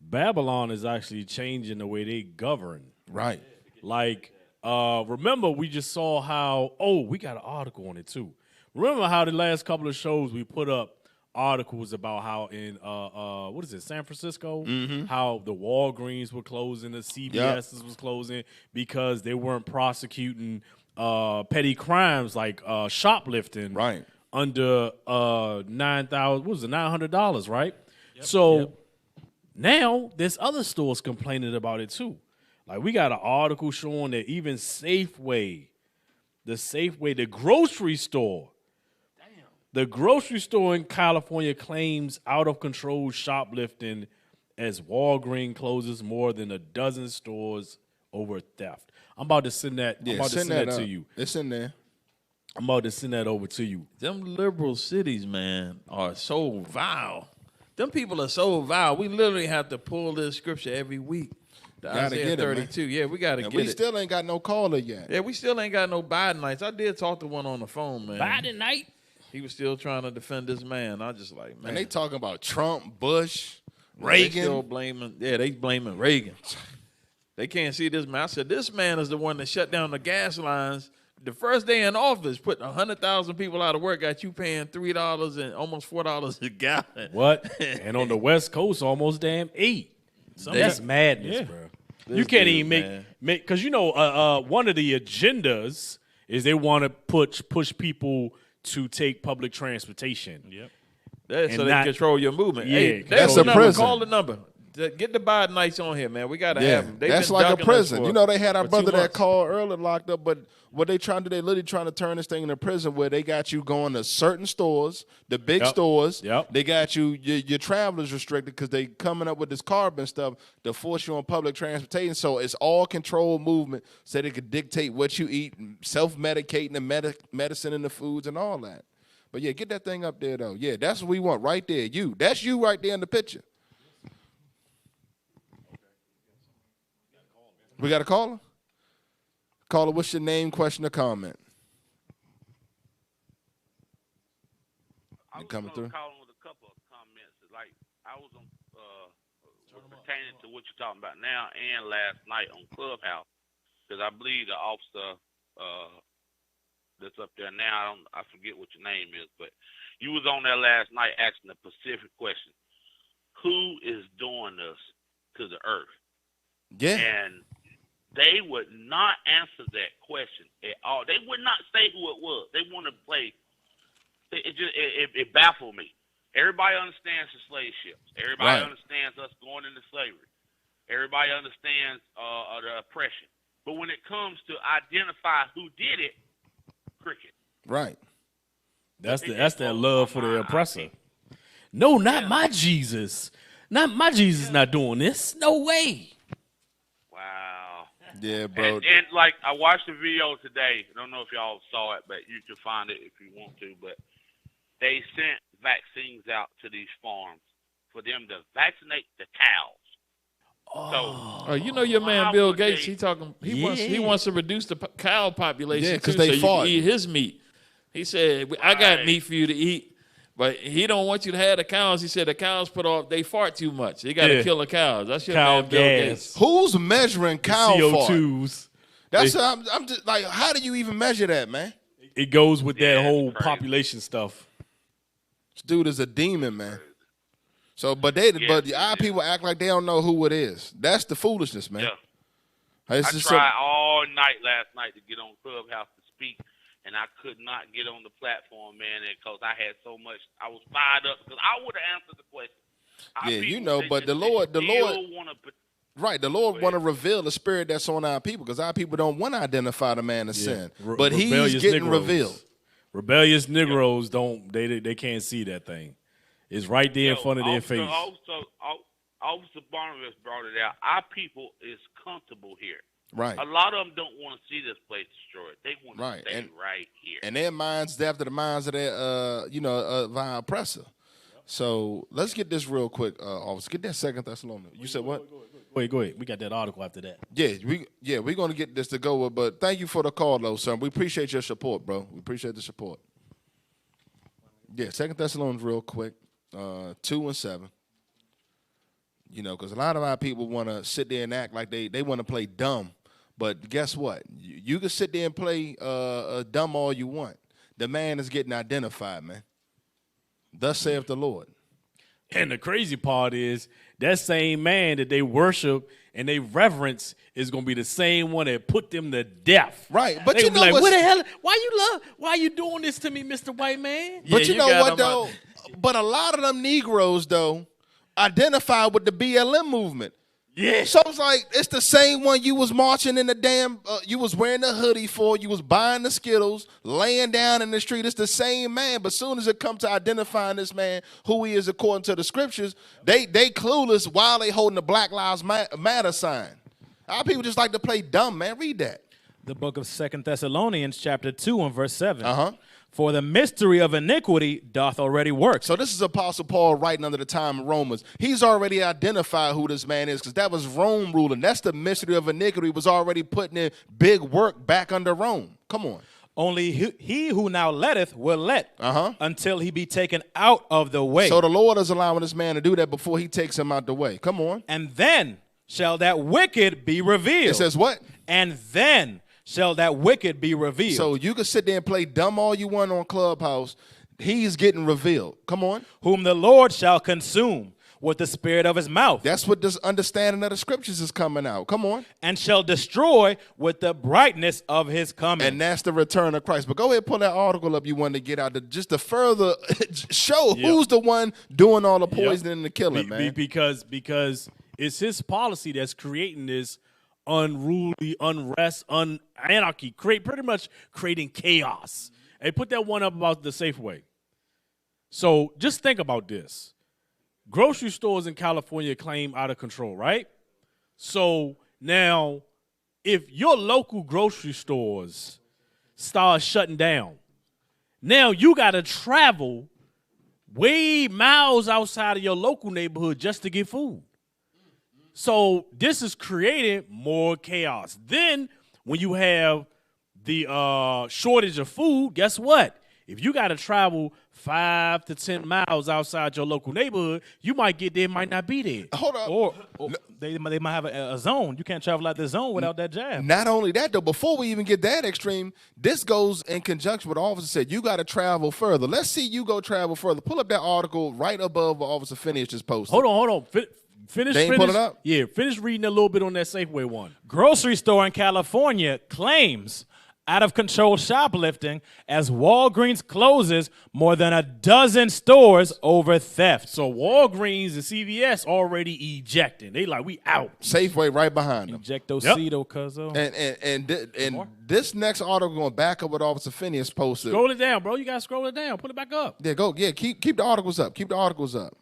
Babylon is actually changing the way they govern. Right. Like, remember we just saw how, we got an article on it too. Remember how the last couple of shows we put up articles about how in San Francisco, how the Walgreens were closing, the CVS's was closing because they weren't prosecuting petty crimes like shoplifting under $900, right? So now there's other stores complaining about it too. Like we got an article showing that even Safeway, the grocery store, the grocery store in California claims out-of-control shoplifting as Walgreens closes more than a dozen stores over theft. I'm about to send that. I'm about to send that to you. It's in there. I'm about to send that over to you. Them liberal cities, man, are so vile. Them people are so vile. We literally have to pull this scripture every week. Isaiah 32. Yeah, we got to get it. We still ain't got no caller yet. Yeah, we still ain't got no Bidenites. I did talk to one on the phone, man. Bidenite? He was still trying to defend this man. I just like, man. And they talking about Trump, Bush, Reagan. They still blaming, they blaming Reagan. They can't see this man. I said, this man is the one that shut down the gas lines. The first day in office, put 100,000 people out of work, got you paying $3 and almost $4 a gallon. What? And on the West Coast, almost damn $8. That's madness, bro. You can't even make because one of the agendas is they want to push people to take public transportation. Yep. So they control your movement. Yeah, hey, that's a prison. Call the number. Get the Bidenites on here, man. We got to have them. That's like a prison. They had our brother that called earlier locked up, but what they trying to do, they literally trying to turn this thing into prison where they got you going to certain stores, the big stores. They got you, your travelers restricted because they coming up with this carbon stuff to force you on public transportation. So it's all controlled movement so they could dictate what you eat, self-medicating the medicine and the foods and all that. But yeah, get that thing up there though. Yeah, that's what we want right there. You. That's you right there in the picture. We got a caller? Caller, what's your name, question, or comment? You coming through? Calling with a couple of comments. Like I was on pertaining to what you're talking about now and last night on Clubhouse, because I believe the officer that's up there now, I forget what your name is, but you was on there last night asking the specific question: who is doing this to the earth? Yeah. And they would not answer that question at all. They would not say who it was. They want to play. It baffled me. Everybody understands the slave ships. Everybody understands us going into slavery. Everybody understands the oppression. But when it comes to identify who did it, cricket. Right. That's that love for the oppressor. No, not my Jesus. Not my Jesus not doing this. No way. Wow. Yeah, bro. And like I watched the video today. I don't know if y'all saw it, but you can find it if you want to. But they sent vaccines out to these farms for them to vaccinate the cows. Oh, you know your man Bill Gates. He wants to reduce the cow population. Yeah, because so they fought. You can eat his meat. He said, "I got meat for you to eat, but he don't want you to have the cows." He said the cows they fart too much. They got to kill the cows. That's your man Bill Gates. Who's measuring cow CO2s? That's I'm just like, how do you even measure that, man? It goes with that whole population stuff. This dude is a demon, man. So, but our people act like they don't know who it is. That's the foolishness, man. Yeah. I tried all night last night to get on Clubhouse to speak, and I could not get on the platform, man, because I had so much. I was fired up because I would have answered the question. But the Lord, right? The Lord want to reveal the spirit that's on our people, because our people don't want to identify the man of sin, but he's getting revealed. Rebellious Negroes they can't see that thing. It's right there in front of their face. Officer Barnabas brought it out. Our people is comfortable here. Right. A lot of them don't want to see this place destroyed. They want to stay right here. And their minds after the minds of their, of our oppressor. So let's get this real quick, officer. Get that 2 Thessalonians. You said what? Go ahead. We got that article after that. Yeah, we're gonna get this to go with. But thank you for the call, though, son. We appreciate your support, bro. We appreciate the support. Yeah, 2 Thessalonians, real quick. 2 and 7. You know, because a lot of our people want to sit there and act like they want to play dumb. But guess what? You can sit there and play dumb all you want. The man is getting identified, man. Thus saith the Lord. And the crazy part is that same man that they worship and they reverence is going to be the same one that put them to death. Right. But they you know like, what the hell? Why you doing this to me, Mr. White Man? But you know what, though? But a lot of them Negroes, though, identify with the BLM movement. Yeah. So it's like, it's the same one you was marching in the damn, you was wearing the hoodie for, you was buying the Skittles, laying down in the street. It's the same man. But as soon as it comes to identifying this man, who he is according to the scriptures, they clueless while they holding the Black Lives Matter sign. Our people just like to play dumb, man. Read that. The book of 2 Thessalonians, chapter 2 and verse 7. For the mystery of iniquity doth already work. So this is Apostle Paul writing under the time of Romans. He's already identified who this man is, because that was Rome ruling. That's the mystery of iniquity, was already putting in big work back under Rome. Come on. Only he who now letteth will let until he be taken out of the way. So the Lord is allowing this man to do that before he takes him out the way. Come on. And then shall that wicked be revealed. It says what? And then shall that wicked be revealed. So you can sit there and play dumb all you want on Clubhouse. He's getting revealed. Come on. Whom the Lord shall consume with the spirit of his mouth. That's what this understanding of the scriptures is coming out. Come on. And shall destroy with the brightness of his coming. And that's the return of Christ. But go ahead and pull that article up you wanted to get out, just to further show who's the one doing all the poisoning and the killing, man. Because it's his policy that's creating this unruly, unrest, anarchy, pretty much creating chaos. Hey, put that one up about the Safeway. So just think about this. Grocery stores in California claim out of control, right? So now, if your local grocery stores start shutting down, Now you got to travel way miles outside of your local neighborhood just to get food. So this is creating more chaos. Then when you have the shortage of food, guess what? If you got to travel 5 to 10 miles outside your local neighborhood, you might get there, might not be there. Hold up. Or they might have a zone. You can't travel out the zone without that jab. Not only that, though, before we even get that extreme, this goes in conjunction with what the officer said. You got to travel further. Let's see you go travel further. Pull up that article right above what Officer Phinehas just posted. Hold on. Finish. Pull it up? Yeah, finish reading a little bit on that Safeway one. Grocery store in California claims out-of-control shoplifting as Walgreens closes more than a dozen stores over theft. So Walgreens and CVS already ejecting. They like, we out. Safeway right behind them. Ejectocito, cuzzo. And this next article going to back up what Officer Phinehas posted. Scroll it down, bro. You got to scroll it down. Put it back up. Yeah, go. Yeah, keep the articles up. Keep the articles up.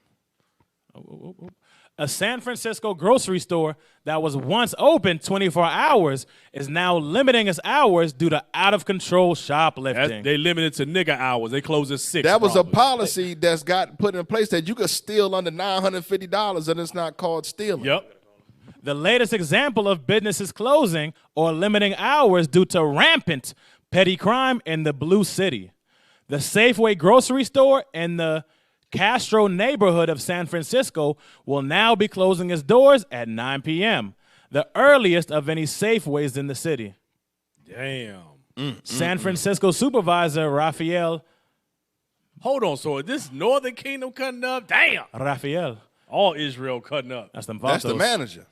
A San Francisco grocery store that was once open 24 hours is now limiting its hours due to out-of-control shoplifting. They limited to nigga hours. They close at 6. That was a policy that's got put in place that you could steal under $950 and it's not called stealing. Yep. The latest example of businesses closing or limiting hours due to rampant petty crime in the Blue City. The Safeway grocery store in the Castro neighborhood of San Francisco will now be closing its doors at 9 p.m., the earliest of any Safeways in the city. Damn. San Francisco supervisor Raphael. Hold on, so is this Northern Kingdom cutting up? Damn. Raphael. All Israel cutting up. That's the manager.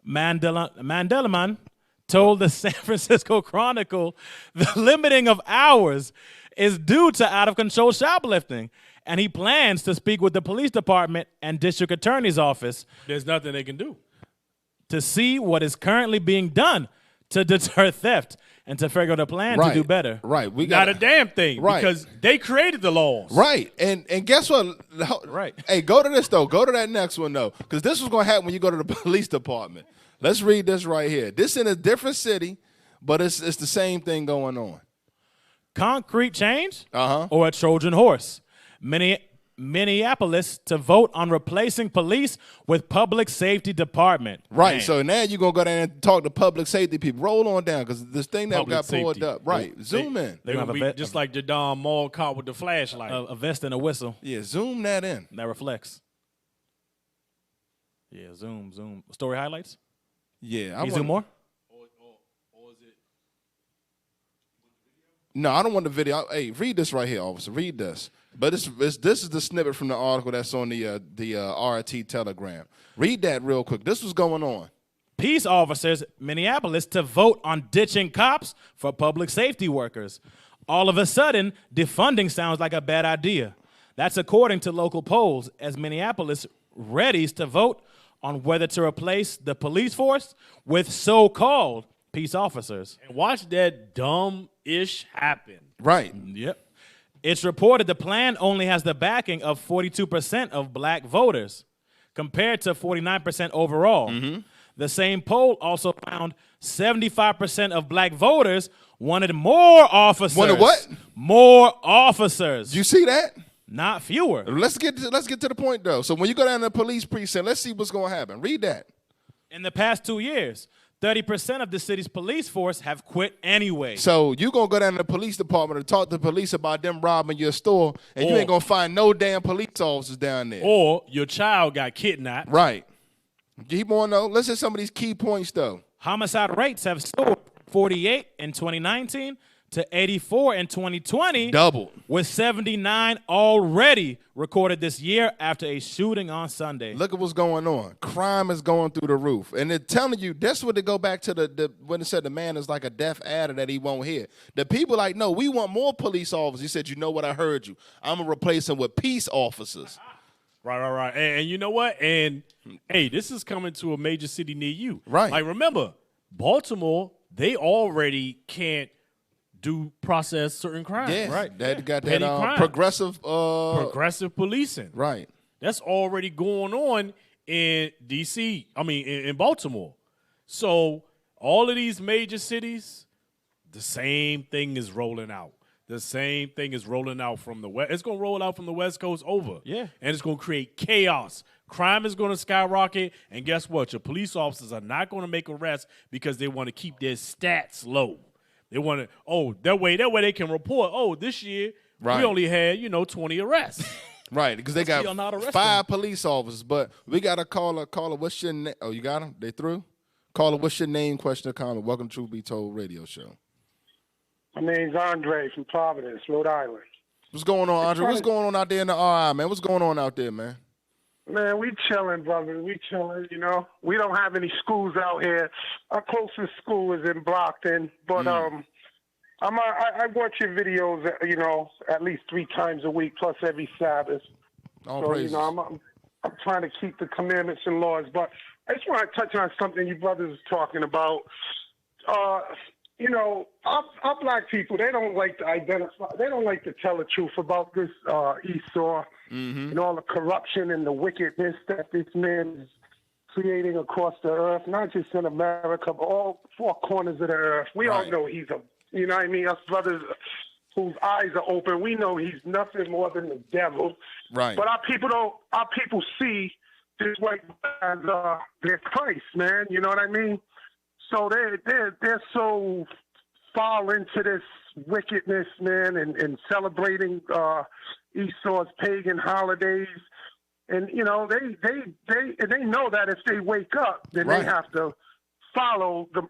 Mandelaman told the San Francisco Chronicle the limiting of hours is due to out-of-control shoplifting, and he plans to speak with the police department and district attorney's office. There's nothing they can do. To see what is currently being done to deter theft and to figure out a plan to do better. Right. We got a damn thing. Right. Because they created the laws. Right. And guess what? Right. Hey, go to this, though. Go to that next one, though. Because this was going to happen when you go to the police department. Let's read this right here. This in a different city, but it's the same thing going on. Concrete change or a Trojan horse? Minneapolis to vote on replacing police with public safety department. Right. Man. So now you're going to go down and talk to public safety people. Roll on down because this thing that got pulled up. Right. Zoom in. They're going to be just like Jadon Mall caught with the flashlight. A vest and a whistle. Yeah, zoom that in. That reflects. Yeah, zoom. Story highlights? Yeah. Can you zoom more? Or is it? No, I don't want the video. Hey, read this right here, officer. Read this. But this is the snippet from the article that's on the RT Telegram. Read that real quick. This was going on. Peace officers, Minneapolis, to vote on ditching cops for public safety workers. All of a sudden, defunding sounds like a bad idea. That's according to local polls, as Minneapolis readies to vote on whether to replace the police force with so-called peace officers. And watch that dumb-ish happen. Right. Yep. It's reported the plan only has the backing of 42% of black voters, compared to 49% overall. The same poll also found 75% of black voters wanted more officers. Wanted what? More officers. You see that? Not fewer. Let's get to the point, though. So when you go down to the police precinct, let's see what's going to happen. Read that. In the past 2 years, 30% of the city's police force have quit anyway. So you're going to go down to the police department and talk to the police about them robbing your store, and you ain't going to find no damn police officers down there. Or your child got kidnapped. Right. Keep on, though. Let's hit some of these key points, though. Homicide rates have soared 48 in 2019 to 84 in 2020. Doubled. With 79 already recorded this year after a shooting on Sunday. Look at what's going on. Crime is going through the roof. And they're telling you, that's what they go back to the when it said the man is like a deaf adder that he won't hear. The people like, no, we want more police officers. He said, you know what, I heard you. I'm going to replace them with peace officers. Right. And you know what? And, hey, this is coming to a major city near you. Right. Like, remember, Baltimore, they already can't process certain crimes. Yeah, right. They got Petty that crime. progressive policing. Right. That's already going on in D.C., in Baltimore. So all of these major cities, the same thing is rolling out. The same thing is rolling out from the West. It's going to roll out from the West Coast over. Yeah. And it's going to create chaos. Crime is going to skyrocket. And guess what? Your police officers are not going to make arrests because they want to keep their stats low. They want to, that way they can report, this year we only had, 20 arrests. Right, because they got 5 police officers. But we got a caller. Caller, what's your name? Oh, you got them? They through? Caller, what's your name, question, or comment? Welcome to Truth Be Told radio show. My name's Andre from Providence, Rhode Island. What's going on, Andre? What's going on out there in the RI, man? What's going on out there, man? Man, we chilling, brother. We chilling, We don't have any schools out here. Our closest school is in Brockton, but I watch your videos, at least 3 times a week, plus every Sabbath. All so, praises. I'm trying to keep the commandments and laws. But I just want to touch on something you brothers are talking about. Our black people, they don't like to identify, they don't like to tell the truth about this Esau and all the corruption and the wickedness that this man is creating across the earth, not just in America, but all 4 corners of the earth. We all know he's us brothers whose eyes are open, we know he's nothing more than the devil. Right. But our people see this white as their Christ, man. You know what I mean? So they're so fall into this wickedness, man, and celebrating Esau's pagan holidays, and they know that if they wake up, then they have to follow the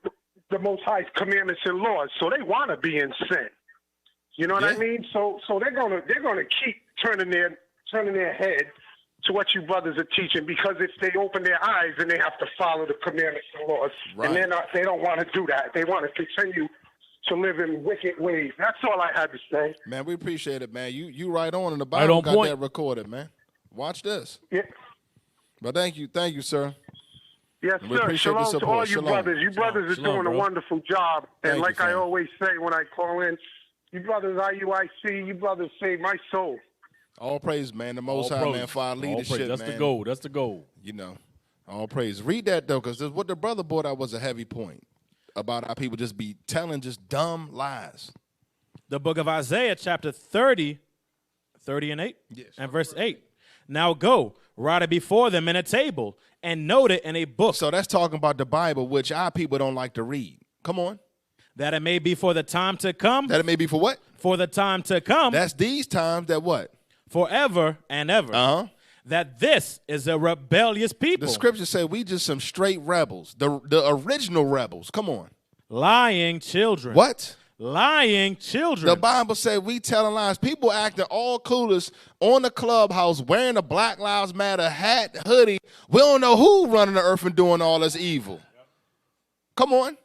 Most High's commandments and laws. So they want to be in sin. You know what I mean? So they're gonna keep turning their head to what you brothers are teaching, because if they open their eyes, then they have to follow the commandments and laws. Right. And they don't want to do that. They want to continue to live in wicked ways. That's all I had to say. Man, we appreciate it, man. You right on, and the Bible got that recorded, man. Watch this. Yeah. But thank you, sir. Yes, and we sir. appreciate the Shalom to support. all you brothers. You brothers are doing a wonderful job. And Thank like you, I fam. always say when I call in, you brothers IUIC, you brothers save my soul. All praise, man. The Most High, man, for our leadership, That's man. the goal. That's the goal. All praise. Read that, though, because what the brother brought out was a heavy point about how people just be telling just dumb lies. The book of Isaiah, chapter 30 and 8, and verse 8. Now go, write it before them in a table, and note it in a book. So that's talking about the Bible, which our people don't like to read. Come on. That it may be for the time to come. That it may be for what? For the time to come. That's these times that what? Forever and ever. That this is a rebellious people. The scriptures say we just some straight rebels. The original rebels. Come on. Lying children. What? Lying children. The Bible said we telling lies. People acting all clueless on the clubhouse wearing a Black Lives Matter hat, hoodie. We don't know who running the earth and doing all this evil. Come on.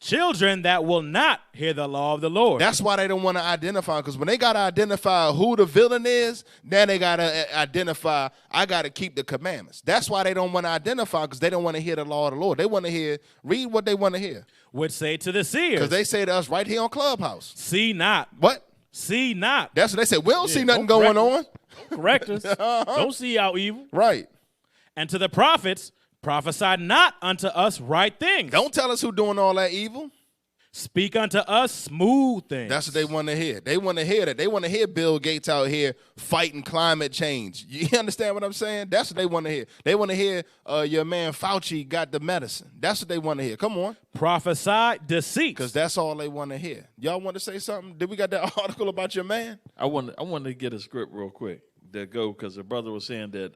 Children that will not hear the law of the Lord. That's why they don't want to identify, because when they got to identify who the villain is, then they got to identify, I got to keep the commandments. That's why they don't want to identify, because they don't want to hear the law of the Lord. They want to read what they want to hear. Would say to the seers. Because they say to us right here on Clubhouse. See not. What? See not. That's what they say. We don't see nothing going on. Correct us. Don't see our evil. Right. And to the prophets, prophesy not unto us right things. Don't tell us who doing all that evil. Speak unto us smooth things. That's what they want to hear. They want to hear that. They want to hear Bill Gates out here fighting climate change. You understand what I'm saying? That's what they want to hear. They want to hear your man Fauci got the medicine. That's what they want to hear. Come on. Prophesy deceit. Because that's all they want to hear. Y'all want to say something? Did we got that article about your man? I want to get a script real quick to go, because the brother was saying that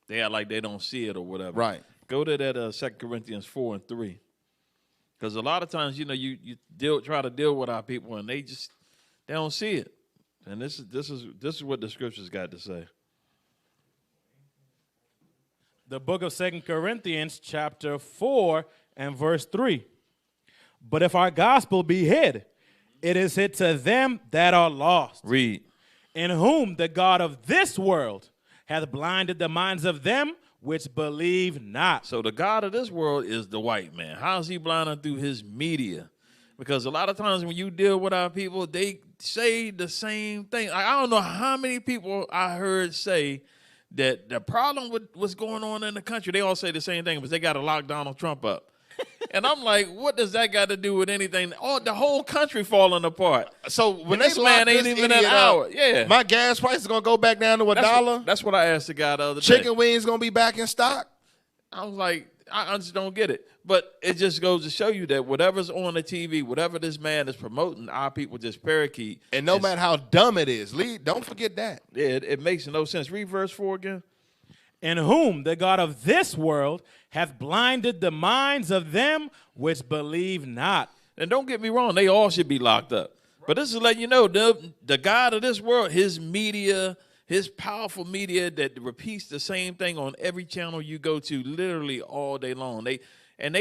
they act like they don't see it or whatever. Right. Go to that 2 Corinthians 4 and 3. Because a lot of times, you try to deal with our people and they don't see it. And this is what the scriptures got to say. The book of 2 Corinthians chapter 4 and verse 3. But if our gospel be hid, it is hid to them that are lost. Read. In whom the God of this world hath blinded the minds of them which believe not. So the God of this world is the white man. How is he blinded through his media? Because a lot of times when you deal with our people, they say the same thing. I don't know how many people I heard say that the problem with what's going on in the country, they all say the same thing, but they got to lock Donald Trump up. And I'm like, what does that got to do with anything? Oh, the whole country falling apart. So when this man ain't even an hour. Yeah. My gas price is going to go back down to $1. That's what I asked the guy the other day. Chicken wings going to be back in stock? I was like, I just don't get it. But it just goes to show you that whatever's on the TV, whatever this man is promoting, our people just parakeet. And no matter how dumb it is, Lee, don't forget that. Yeah, it makes no sense. Read verse 4 again. In whom the God of this world hath blinded the minds of them which believe not. And don't get me wrong, they all should be locked up. But this is letting you know, the God of this world, his media, his powerful media that repeats the same thing on every channel you go to literally all day long. They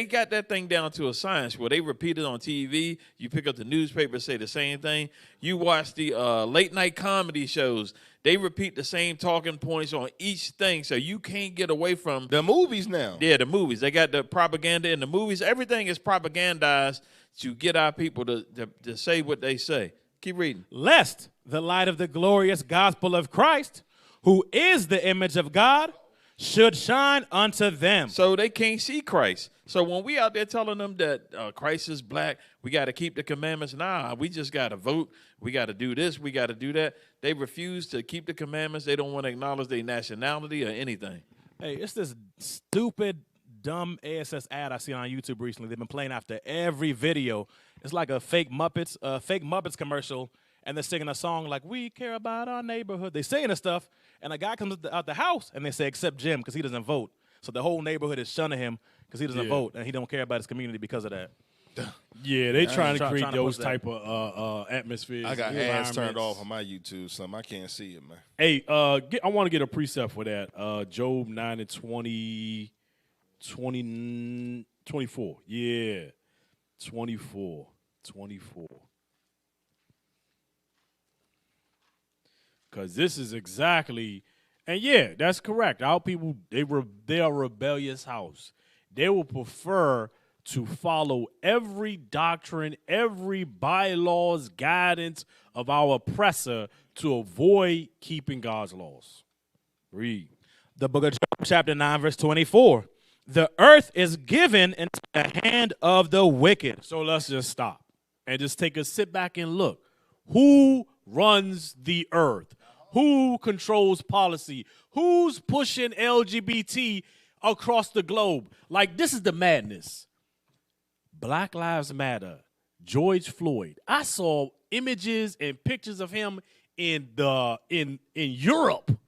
got that thing down to a science where they repeat it on TV. You pick up the newspaper, say the same thing. You watch the late night comedy shows. They repeat the same talking points on each thing, so you can't get away from the movies now. Yeah, the movies. They got the propaganda in the movies. Everything is propagandized to get our people to say what they say. Keep reading. Lest the light of the glorious gospel of Christ, who is the image of God, should shine unto them. So they can't see Christ. So when we out there telling them that Christ is black, we got to keep the commandments. Nah, we just got to vote. We got to do this. We got to do that. They refuse to keep the commandments. They don't want to acknowledge their nationality or anything. Hey, it's this stupid, dumb ASS ad I seen on YouTube recently. They've been playing after every video. It's like a fake Muppets commercial, and they're singing a song like, "We care about our neighborhood." They saying this stuff, and a guy comes out the house, and they say, "Except Jim, because he doesn't vote." So the whole neighborhood is shunning him because he doesn't vote, and he don't care about his community because of that. Yeah, they trying to create those type of atmospheres. I got ads turned off on my YouTube, so I can't see it, man. Hey, I want to get a precept for that. Job 9 and 20, 24. Yeah, 24. Because this is exactly, and yeah, that's correct. Our people, they are a rebellious house. They will prefer to follow every doctrine, every bylaws, guidance of our oppressor to avoid keeping God's laws. Read. The book of Job, chapter 9, verse 24. The earth is given into the hand of the wicked. So let's just stop and just sit back and look. Who runs the earth? Who controls policy? Who's pushing LGBT across the globe? Like, this is the madness. Black Lives Matter, George Floyd. I saw images and pictures of him in Europe.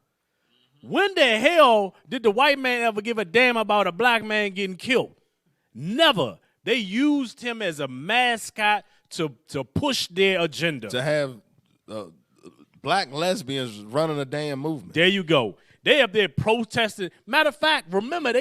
When the hell did the white man ever give a damn about a black man getting killed? Never. They used him as a mascot to push their agenda. To have black lesbians running a damn movement. There you go. They up there protesting. Matter of fact, remember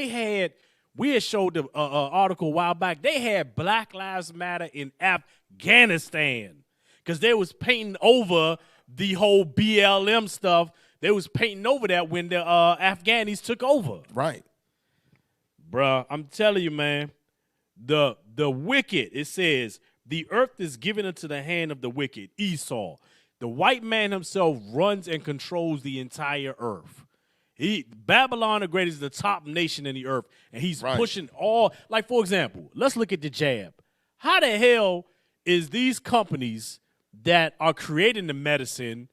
we had showed the article a while back. They had Black Lives Matter in Afghanistan because they was painting over the whole BLM stuff. They was painting over that when the Afghanis took over. Right. Bruh, I'm telling you, man, the wicked, it says, the earth is given into the hand of the wicked, Esau. The white man himself runs and controls the entire earth. Babylon the Great is the top nation in the earth, and he's pushing all, like, for example, let's look at the jab. How the hell is these companies that are creating the medicine,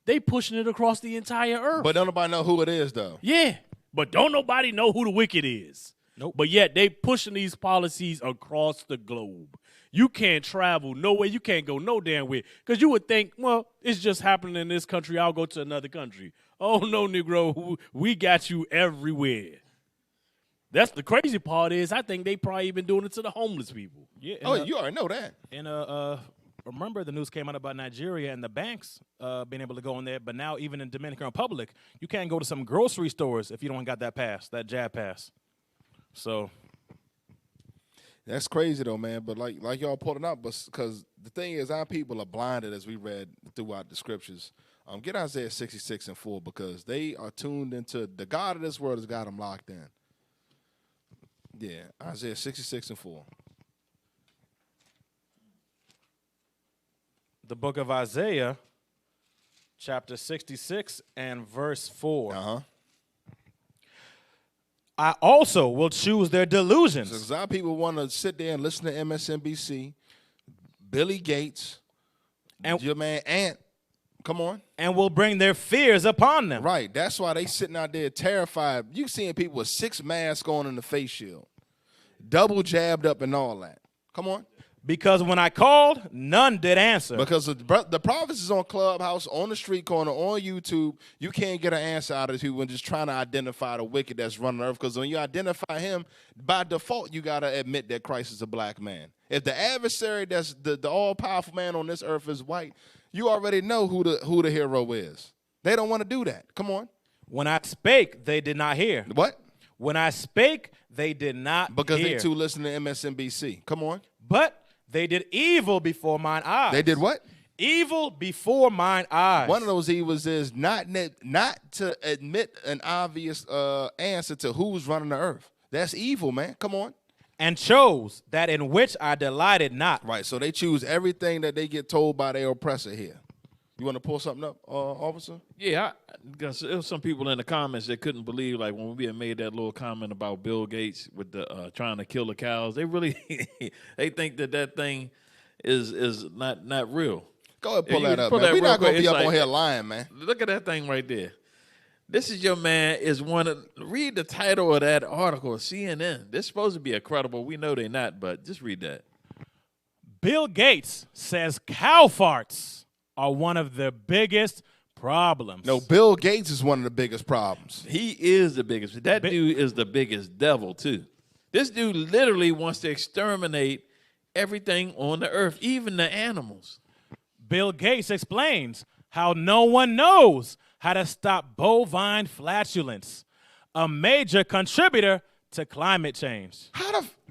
they pushing it across the entire earth? But don't nobody know who it is, though. Yeah, but don't nobody know who the wicked is. Nope. But yet they pushing these policies across the globe. You can't travel nowhere. You can't go no damn way. Because you would think, well, it's just happening in this country. I'll go to another country. Oh, no, Negro. We got you everywhere. That's the crazy part is I think they probably even doing it to the homeless people. Yeah. You already know that. And remember the news came out about Nigeria and the banks being able to go in there. But now even in Dominican Republic, you can't go to some grocery stores if you don't got that pass, that jab pass. So that's crazy though, man. But like y'all pulling out, because the thing is, our people are blinded, as we read throughout the scriptures. Get Isaiah 66 and 4 because they are tuned into the God of this world has got them locked in. Yeah, Isaiah 66 and 4. The book of Isaiah, chapter 66 and verse 4. I also will choose their delusions. So a lot of people want to sit there and listen to MSNBC, Billy Gates, and your man Ant. Come on. And will bring their fears upon them. Right. That's why they sitting out there terrified. You seeing people with 6 masks on in the face shield, double jabbed up and all that. Come on. Because when I called, none did answer. Because the prophets is on Clubhouse, on the street corner, on YouTube. You can't get an answer out of people when just trying to identify the wicked that's running the earth. Because when you identify him, by default, you got to admit that Christ is a black man. If the adversary that's the all-powerful man on this earth is white, you already know who the hero is. They don't want to do that. Come on. When I spake, they did not hear. What? When I spake, they did not because hear. They too listen to MSNBC. Come on. But they did evil before mine eyes. They did what? Evil before mine eyes. One of those evils is not to admit an obvious answer to who's running the earth. That's evil, man. Come on. And chose that in which I delighted not. Right, so they choose everything that they get told by their oppressor here. You want to pull something up, officer? Yeah, because there was some people in the comments that couldn't believe, like when we had made that little comment about Bill Gates with the trying to kill the cows. They really, they think that thing is not real. Go ahead, pull that up, man. We're not going to be up on here lying, man. Look at that thing right there. This is your man read the title of that article, CNN. This is supposed to be a credible. We know they're not, but just read that. Bill Gates says cow farts are one of the biggest problems. No, Bill Gates is one of the biggest problems. He is the biggest. That dude is the biggest devil, too. This dude literally wants to exterminate everything on the earth, even the animals. Bill Gates explains how no one knows how to stop bovine flatulence, a major contributor to climate change.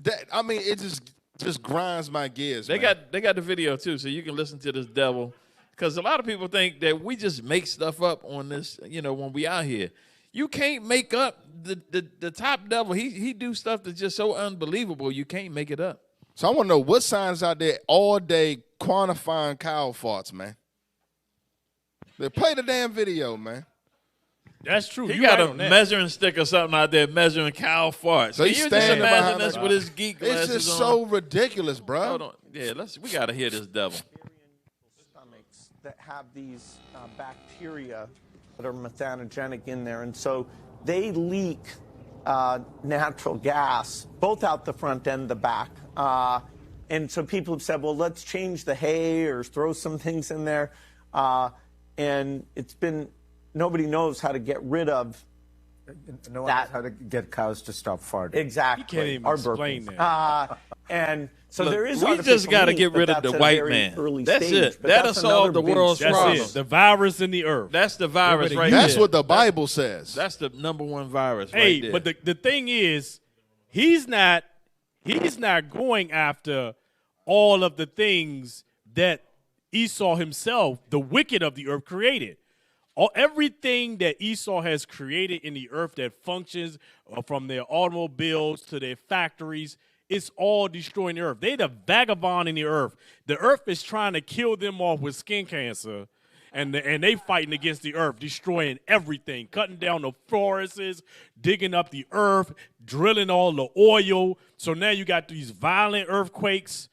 It just grinds my gears. They got the video too, so you can listen to this devil. Because a lot of people think that we just make stuff up on this, when we out here. You can't make up the top devil. He do stuff that's just so unbelievable. You can't make it up. So I want to know what signs out there all day quantifying cow farts, man. They play the damn video, man. That's true. He got a measuring stick or something out there measuring cow farts. So you just imagine this with his geek glasses on. It's just so ridiculous, bro. Hold on. Yeah, we got to hear this devil. Stomachs that have these bacteria that are methanogenic in there, and so they leak natural gas both out the front and the back. And so people have said, well, let's change the hay or throw some things in there. And nobody knows how to get rid of no one knows how to get cows to stop farting. Exactly. You can't even explain that. And so Look, there is we just got to get rid of the white man. That's it. That'll solve the world's problems. The virus in the earth. That's the virus right there. That's what the Bible says. That's the #1 virus right there. But the thing is, he's not going after all of the things that Esau himself, the wicked of the earth, created. Everything that Esau has created in the earth that functions, from their automobiles to their factories, it's all destroying the earth. They're the vagabond in the earth. The earth is trying to kill them off with skin cancer, and they fighting against the earth, destroying everything, cutting down the forests, digging up the earth, drilling all the oil. So now you got these violent earthquakes.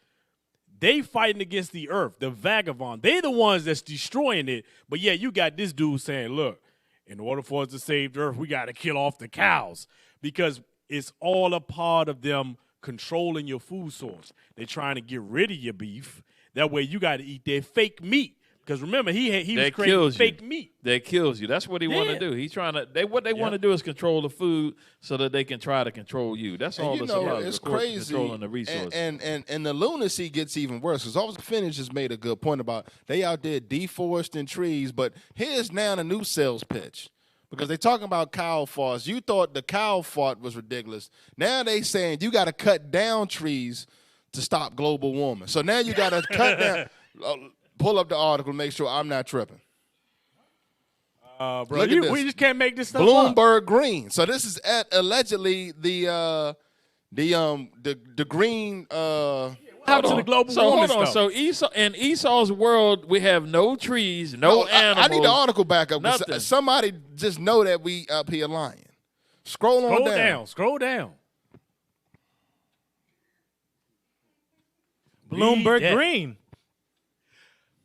They fighting against the earth, the vagabond. They the ones that's destroying it. But yeah, you got this dude saying, look, in order for us to save the earth, we got to kill off the cows, because it's all a part of them controlling your food source. They're trying to get rid of your beef. That way you got to eat their fake meat. Because remember, he was creating fake meat. That kills you. That's what he want to do. He's trying to. What they want to do is control the food so that they can try to control you. That's all it's about. It's crazy. Controlling the resources. And the lunacy gets even worse. Because Officer Phinehas just made a good point about they out there deforesting trees. But here's now the new sales pitch. Because they talking about cow farts. You thought the cow fart was ridiculous. Now they saying you got to cut down trees to stop global warming. So now you got to cut down. Pull up the article and make sure I'm not tripping. Bro, we just can't make this stuff Bloomberg up. Green. So this is allegedly the green. Happened to the global warming hold on. So in Esau's world, we have no trees, no animals. I need the article back up. Nothing. Somebody just know that we up here lying. Scroll on down. Scroll down. Bloomberg Green.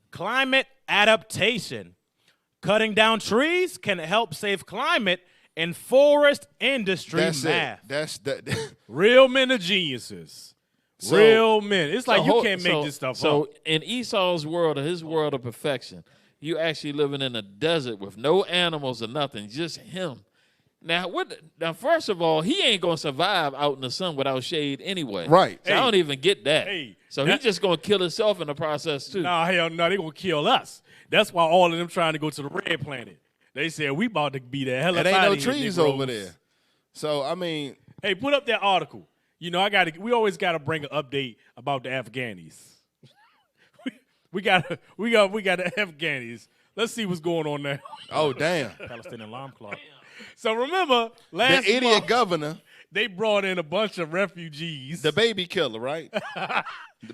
Climate adaptation. Cutting down trees can help save climate in forest industry math. That's that. Real men are geniuses. Real men. It's like you can't make this stuff up. So in Esau's world, or his world of perfection, you actually living in a desert with no animals or nothing, just him. Now, first of all, he ain't gonna survive out in the sun without shade anyway. Right. So I don't even get that. Hey, so he's just gonna kill himself in the process too. Nah, hell no, they gonna kill us. That's why all of them trying to go to the red planet. They said we about to be there. Hell, It ain't no trees over there. So I mean, hey, put up that article. You know, we always gotta bring an update about the Afghanis. we got the Afghanis. Let's see what's going on now. Oh damn. Palestinian alarm clock. So remember, last the idiot month, governor, they brought in a bunch of refugees. the baby killer, right?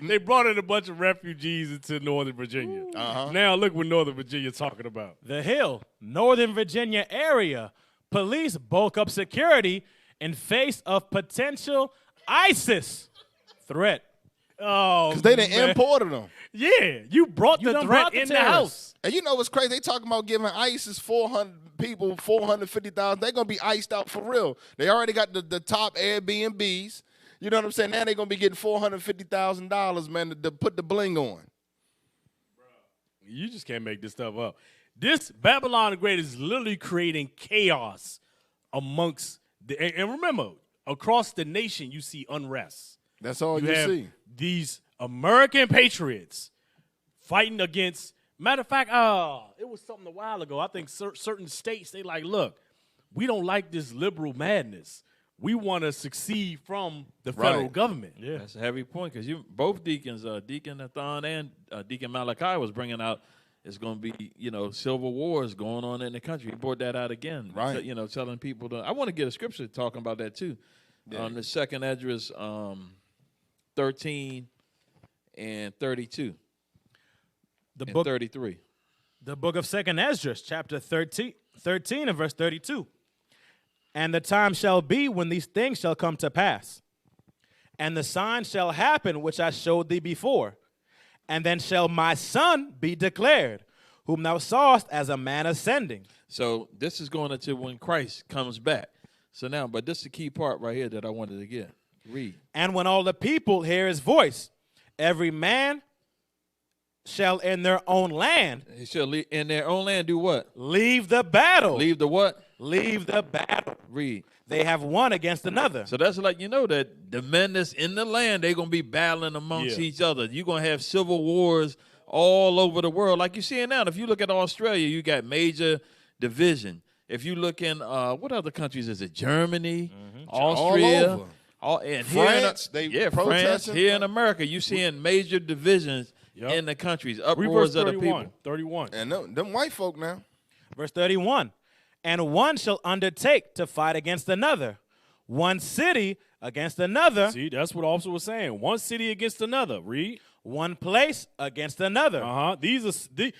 They brought in a bunch of refugees into Northern Virginia. Now look what Northern Virginia's talking about. The Hill, Northern Virginia area. Police bulk up security in face of potential ISIS threat. Oh, because they done imported them. Yeah, you brought the threat in the house. And you know what's crazy? They talking about giving ISIS 400 people, 450,000. They're gonna be iced out for real. They already got the top Airbnbs. You know what I'm saying? Now they're gonna be getting $450,000, man, to put the bling on. You just can't make this stuff up. This Babylon the Great is literally creating chaos amongst and remember, across the nation you see unrest. That's all you have see. These American patriots fighting against. Matter of fact, it was something a while ago. I think certain states, they like, look, we don't like this liberal madness. We want to succeed from the federal government. Yeah, that's a heavy point because both deacons, Deacon Nathan and Deacon Malachi, was bringing out it's going to be civil wars going on in the country. He brought that out again, right? Telling people to. I want to get a scripture talking about that too. On the second Esdras 13 and 32. The and book 33. The book of Second Esdras, chapter 13 and verse 32. And the time shall be when these things shall come to pass, and the sign shall happen which I showed thee before, and then shall my son be declared, whom thou sawest as a man ascending. So this is going into when Christ comes back. So now, but this is the key part right here that I wanted to get. Read. And when all the people hear his voice, every man shall in their own land. He shall in their own land do what? Leave the battle. Leave the what? Leave the battle. Read. They have one against another. So that's like, that the men that's in the land, they're going to be battling amongst each other. You're going to have civil wars all over the world. Like you see it now. If you look at Australia, you got major division. If you look in, what other countries is it? Germany, Austria. All over. And France, France. Here in America, you seeing major divisions in the countries, uproars of the people. 31. And them white folk now. Verse 31. And one shall undertake to fight against another, one city against another. See, that's what also was saying. One city against another. Read. One place against another. These are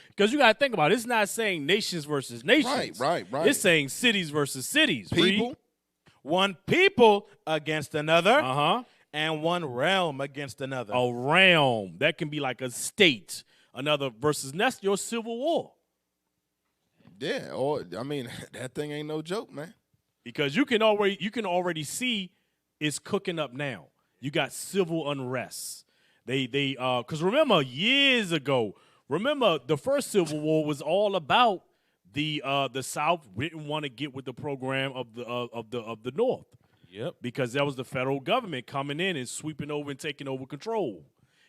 because you got to think about it. It's not saying nations versus nations. Right. It's saying cities versus cities. People. Read. One people against another. And one realm against another. A realm. That can be like a state. Another versus that's your civil war. Yeah, or I mean that thing ain't no joke, man. Because you can already see it's cooking up now. You got civil unrest. Because remember years ago, the first Civil War was all about the South didn't want to get with the program of the North. Yep. Because that was the federal government coming in and sweeping over and taking over control,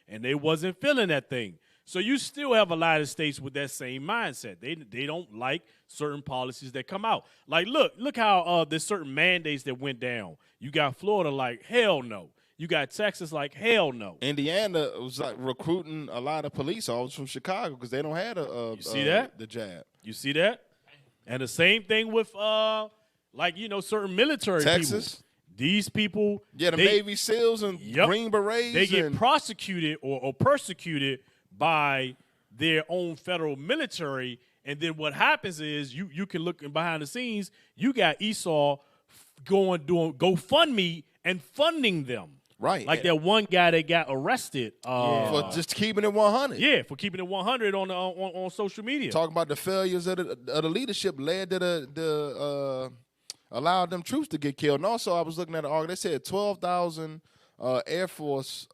and they wasn't feeling that thing. So you still have a lot of states with that same mindset. They don't like certain policies that come out. Like, look how there's certain mandates that went down. You got Florida like, hell no. You got Texas like, hell no. Indiana was like recruiting a lot of police officers from Chicago because they don't have the jab. You see that? And the same thing with certain military Texas. people. These people. Yeah, the Navy SEALs and Green Berets. They get prosecuted or persecuted by their own federal military, and then what happens is you can look behind the scenes. You got Esau going doing GoFundMe and funding them. Right. Like that one guy that got arrested for just keeping it 100. Yeah, for keeping it 100 on social media. Talking about the failures of the leadership led to the allowed them troops to get killed. And also, I was looking at an article. They said 12,000 Air Force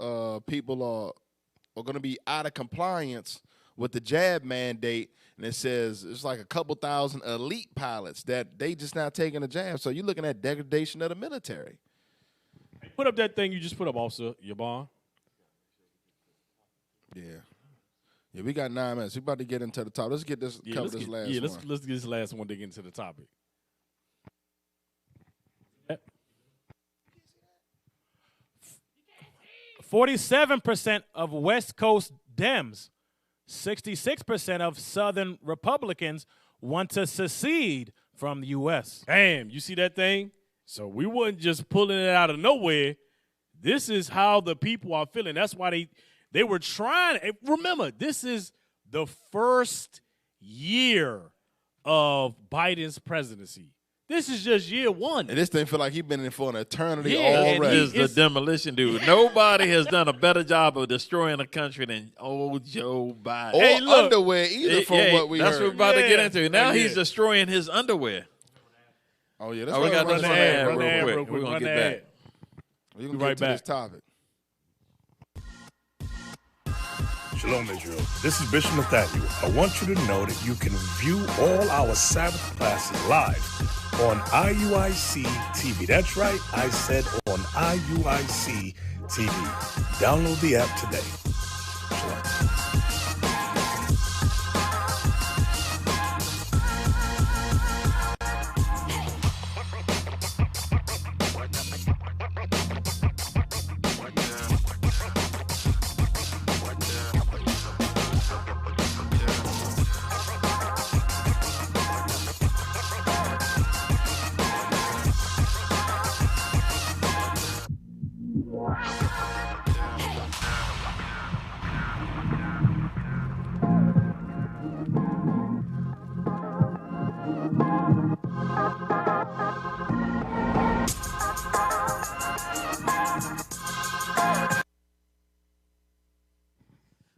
people are going to be out of compliance with the jab mandate. And it says it's like a couple thousand elite pilots that they just not taking a jab. So you're looking at degradation of the military. Put up that thing you just put up, Officer Yabon. Yeah. Yeah, we got 9 minutes. We're about to get into the top. Let's get this cover this last one. Let's get this last one to get into the topic. 47% of West Coast Dems, 66% of Southern Republicans want to secede from the U.S. Damn, you see that thing? So we wasn't just pulling it out of nowhere. This is how the people are feeling. That's why they were trying. Remember, this is the first year of Biden's presidency. This is just year one. And this thing feel like he's been in for an eternity already. He is the demolition dude. Nobody has done a better job of destroying a country than old Joe Biden. Or underwear either from what we heard. That's what we're about to get into. Now he's destroying his underwear. Oh, yeah. That's we got this ad real quick. We're going to get back. We're going to get to this topic. Shalom, Israel. This is Bishop Nathaniel. I want you to know that you can view all our Sabbath classes live on IUIC TV. That's right, I said on IUIC TV. Download the app today. Shalom.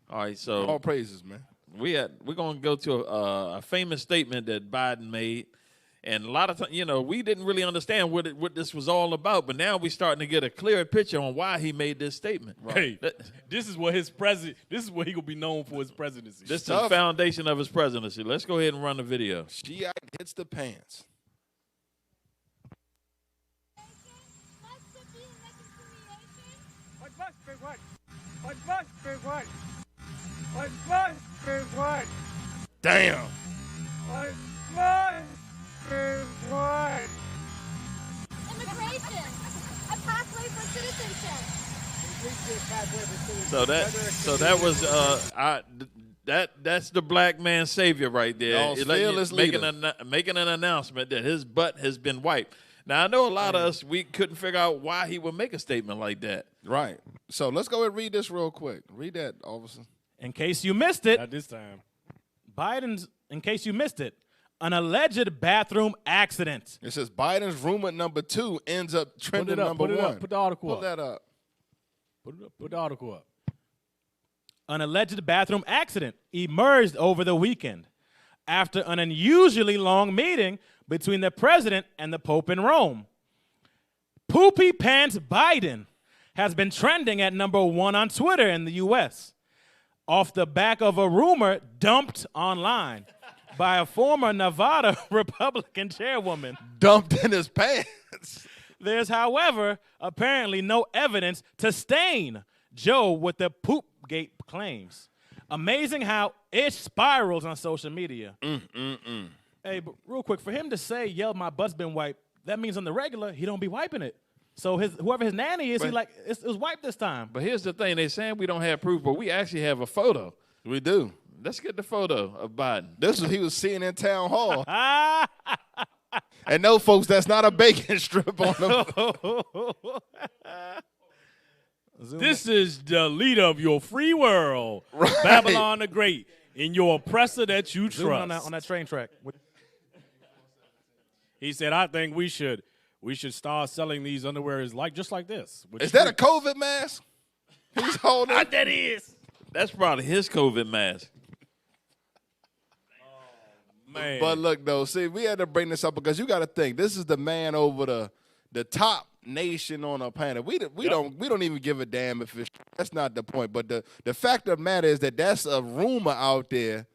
All right, so all praises, man. We're going to go to a famous statement that Biden made, and a lot of times, we didn't really understand what this was all about, but now we're starting to get a clearer picture on why he made this statement. Right. Hey, this is what This is what he gonna be known for his presidency. This is the foundation of his presidency. Let's go ahead and run the video. Shiite hits the pants. What must be what? What must be what? What must be what? Damn. What must be what? Immigration, a pathway for citizenship. So that was that's the black man savior right there. Making an announcement that his butt has been wiped. Now, I know a lot of us, we couldn't figure out why he would make a statement like that. Right. So let's go and read this real quick. Read that, officer. In case you missed it. Not this time. Biden's, in case you missed it, an alleged bathroom accident. It says Biden's rumor number 2 ends up trending number 1. Put the article up. Pull that up. Put it up. Put the article up. An alleged bathroom accident emerged over the weekend after an unusually long meeting between the president and the Pope in Rome. Poopy Pants Biden has been trending at number 1 on Twitter in the U.S. off the back of a rumor dumped online by a former Nevada Republican chairwoman. Dumped in his pants. There's, however, apparently no evidence to stain Joe with the Poopgate claims. Amazing how it spirals on social media. Hey, but real quick, for him to say, "Yo, my butt's been wiped," that means on the regular, he don't be wiping it. So whoever his nanny is, it was wiped this time. But here's the thing. They're saying we don't have proof, but we actually have a photo. We do. Let's get the photo of Biden. This is what he was seeing in town hall. And no, folks, that's not a bacon strip on him. This is the leader of your free world, right. Babylon the Great, and your oppressor that you trust. On that train track. He said, I think we should we should start selling these underwears just like this. Is that a COVID mask? He's holding. That is. That's probably his COVID mask. Man. But look, though, see, we had to bring this up because you got to think this is the man over the top nation on the planet. We don't even give a damn if it's. That's not the point. But the fact of the matter is that's a rumor out there,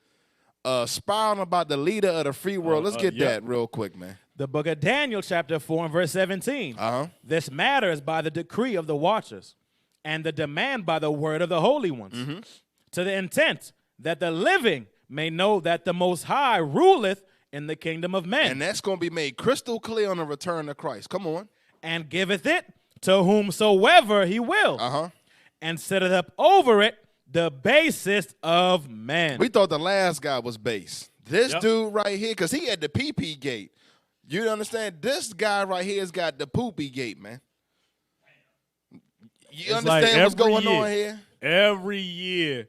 spiraling about the leader of the free world. Let's get that real quick, man. The book of Daniel, chapter 4 and verse 17. This matter is by the decree of the watchers, and the demand by the word of the holy ones, to the intent that the living may know that the Most High ruleth in the kingdom of men. And that's going to be made crystal clear on the return of Christ. Come on. And giveth it to whomsoever he will. And setteth up over it the basest of men. We thought the last guy was base. This dude right here, because he had the PP gate. You understand? This guy right here has got the poopy gate, man. You understand what's going on here? Every year,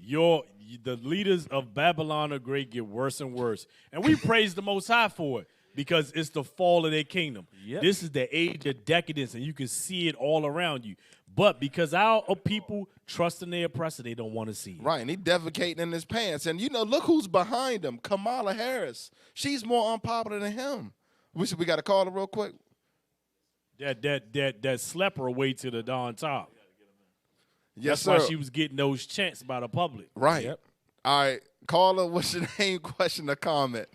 the leaders of Babylon the Great get worse and worse. And we praise the Most High for it because it's the fall of their kingdom. This is the age of decadence, and you can see it all around you. But because our people trust in their oppressor, they don't want to see it. Right, and he defecating in his pants. And, look who's behind him, Kamala Harris. She's more unpopular than him. We got to call her real quick. That slept her way to the darn top. Yes, That's sir. why she was getting those chants by the public. Right. All right. Caller, what's your name, question, or comment?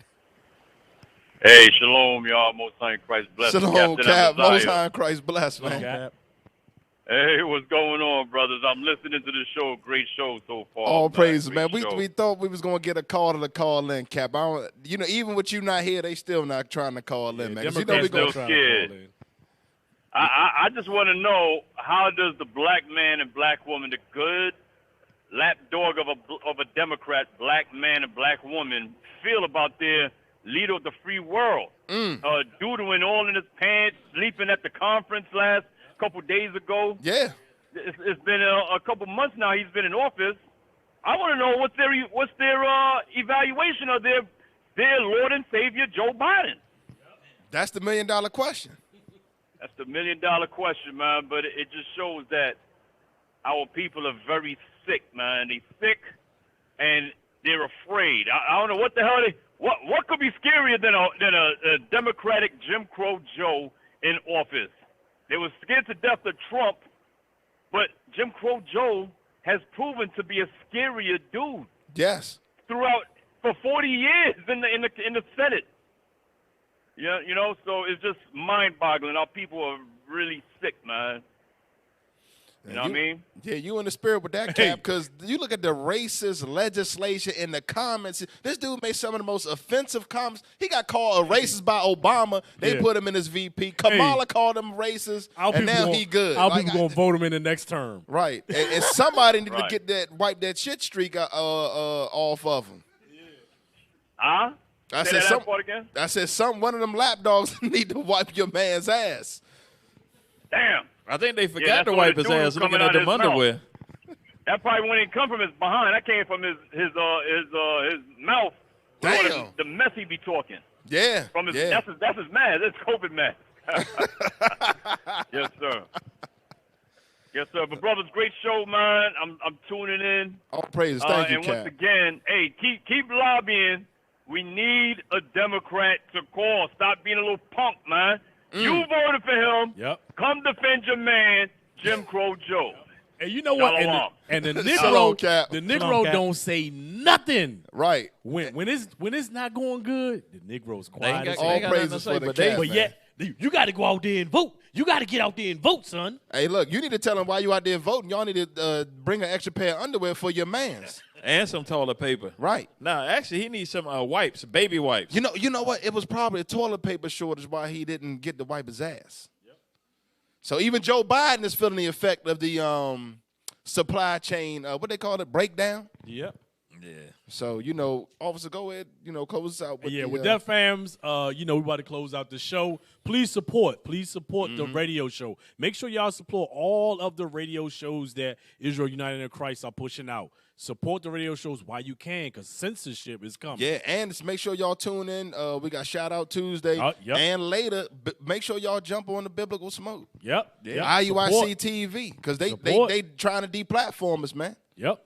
Hey, shalom, y'all. Most High in Christ bless. Shalom, Cap. Most High in Christ bless, man. Cap. Hey, what's going on, brothers? I'm listening to the show. Great show so far. All praises, man. Great show. We thought we was going to get a call to call in, Cap. Even with you not here, they still not trying to call in, man. Democrats still scared. I just want to know, how does the black man and black woman, the good lapdog of a Democrat, black man and black woman, feel about their leader of the free world? Doodling all in his pants, sleeping at the conference last couple days ago. Yeah. It's been a couple months now he's been in office. I want to know what's their evaluation of their Lord and Savior, Joe Biden. That's the $1 million question. That's the $1 million question, man. But it just shows that our people are very sick, man. They sick and they're afraid. I don't know what the hell what could be scarier than a Democratic Jim Crow Joe in office. They were scared to death of Trump, but Jim Crow Joe has proven to be a scarier dude. Yes. For 40 years in the Senate. Yeah, so it's just mind-boggling. Our people are really sick, man. You know what I mean? Yeah, you in the spirit with that, Cap, because you look at the racist legislation in the comments. This dude made some of the most offensive comments. He got called a racist by Obama. They put him in his VP. Kamala called him racist, and now he good. Our people going to vote him in the next term. Right. And somebody need to get wipe that shit streak off of him. Huh? I said one of them lapdogs need to wipe your man's ass. Damn. I think they forgot to wipe his ass looking at them underwear. That probably wouldn't come from his behind. That came from his mouth. Damn. The mess he be talking. Yeah. From his that's his mask. That's COVID mask. Yes, sir. Yes, sir. But brothers, great show, man. I'm tuning in. All praises. Thank you, and Cap. once again, hey, keep lobbying. We need a Democrat to call. Stop being a little punk, man. You voted for him. Yep. Come defend your man, Jim Crow Joe. And you know what? And the Negro don't say nothing. Right. When it's not going good, the Negro's quiet. All praises for the Cap, but yet you got to go out there and vote. You got to get out there and vote, son. Hey, look, you need to tell him why you out there voting. Y'all need to bring an extra pair of underwear for your mans. And some toilet paper. Right. Now, actually, he needs some wipes, baby wipes. You know what? It was probably a toilet paper shortage why he didn't get to wipe his ass. Yep. So even Joe Biden is feeling the effect of the supply chain, what they call it, breakdown. Yep. Yeah. So, officer, go ahead, close us out. With that, fams, we about to close out the show. Please support the radio show. Make sure y'all support all of the radio shows that Israel United in Christ are pushing out. Support the radio shows while you can, because censorship is coming. Yeah, and just make sure y'all tune in. We got Shout Out Tuesday. Yep. And later, make sure y'all jump on the Biblical Smoke. Yep. IUIC Support. TV, because they trying to deplatform us, man. Yep.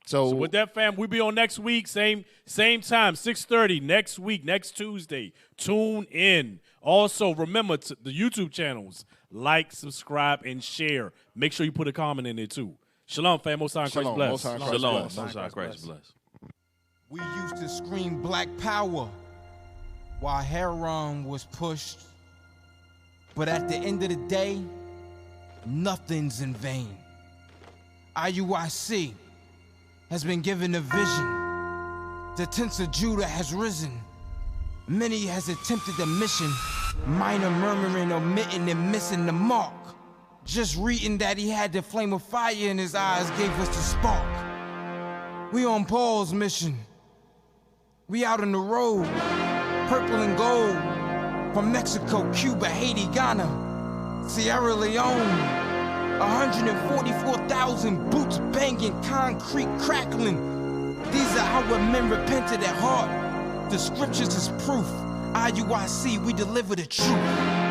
So with that, fam, we'll be on next week, same time, 6:30 next week, next Tuesday. Tune in. Also, remember the YouTube channels. Like, subscribe, and share. Make sure you put a comment in there, too. Shalom, fam. Most High Christ bless. Shalom. Most High Christ bless. We used to scream black power while heroin was pushed. But at the end of the day, nothing's in vain. IUIC has been given a vision. The tents of Judah has risen. Many has attempted the mission. Minor murmuring, omitting, and missing the mark. Just reading that he had the flame of fire in his eyes gave us the spark. We on Paul's mission. We out on the road. Purple and gold. From Mexico, Cuba, Haiti, Ghana, Sierra Leone. 144,000 boots banging, concrete crackling. These are our men repented at heart. The scriptures is proof. IUIC, we deliver the truth.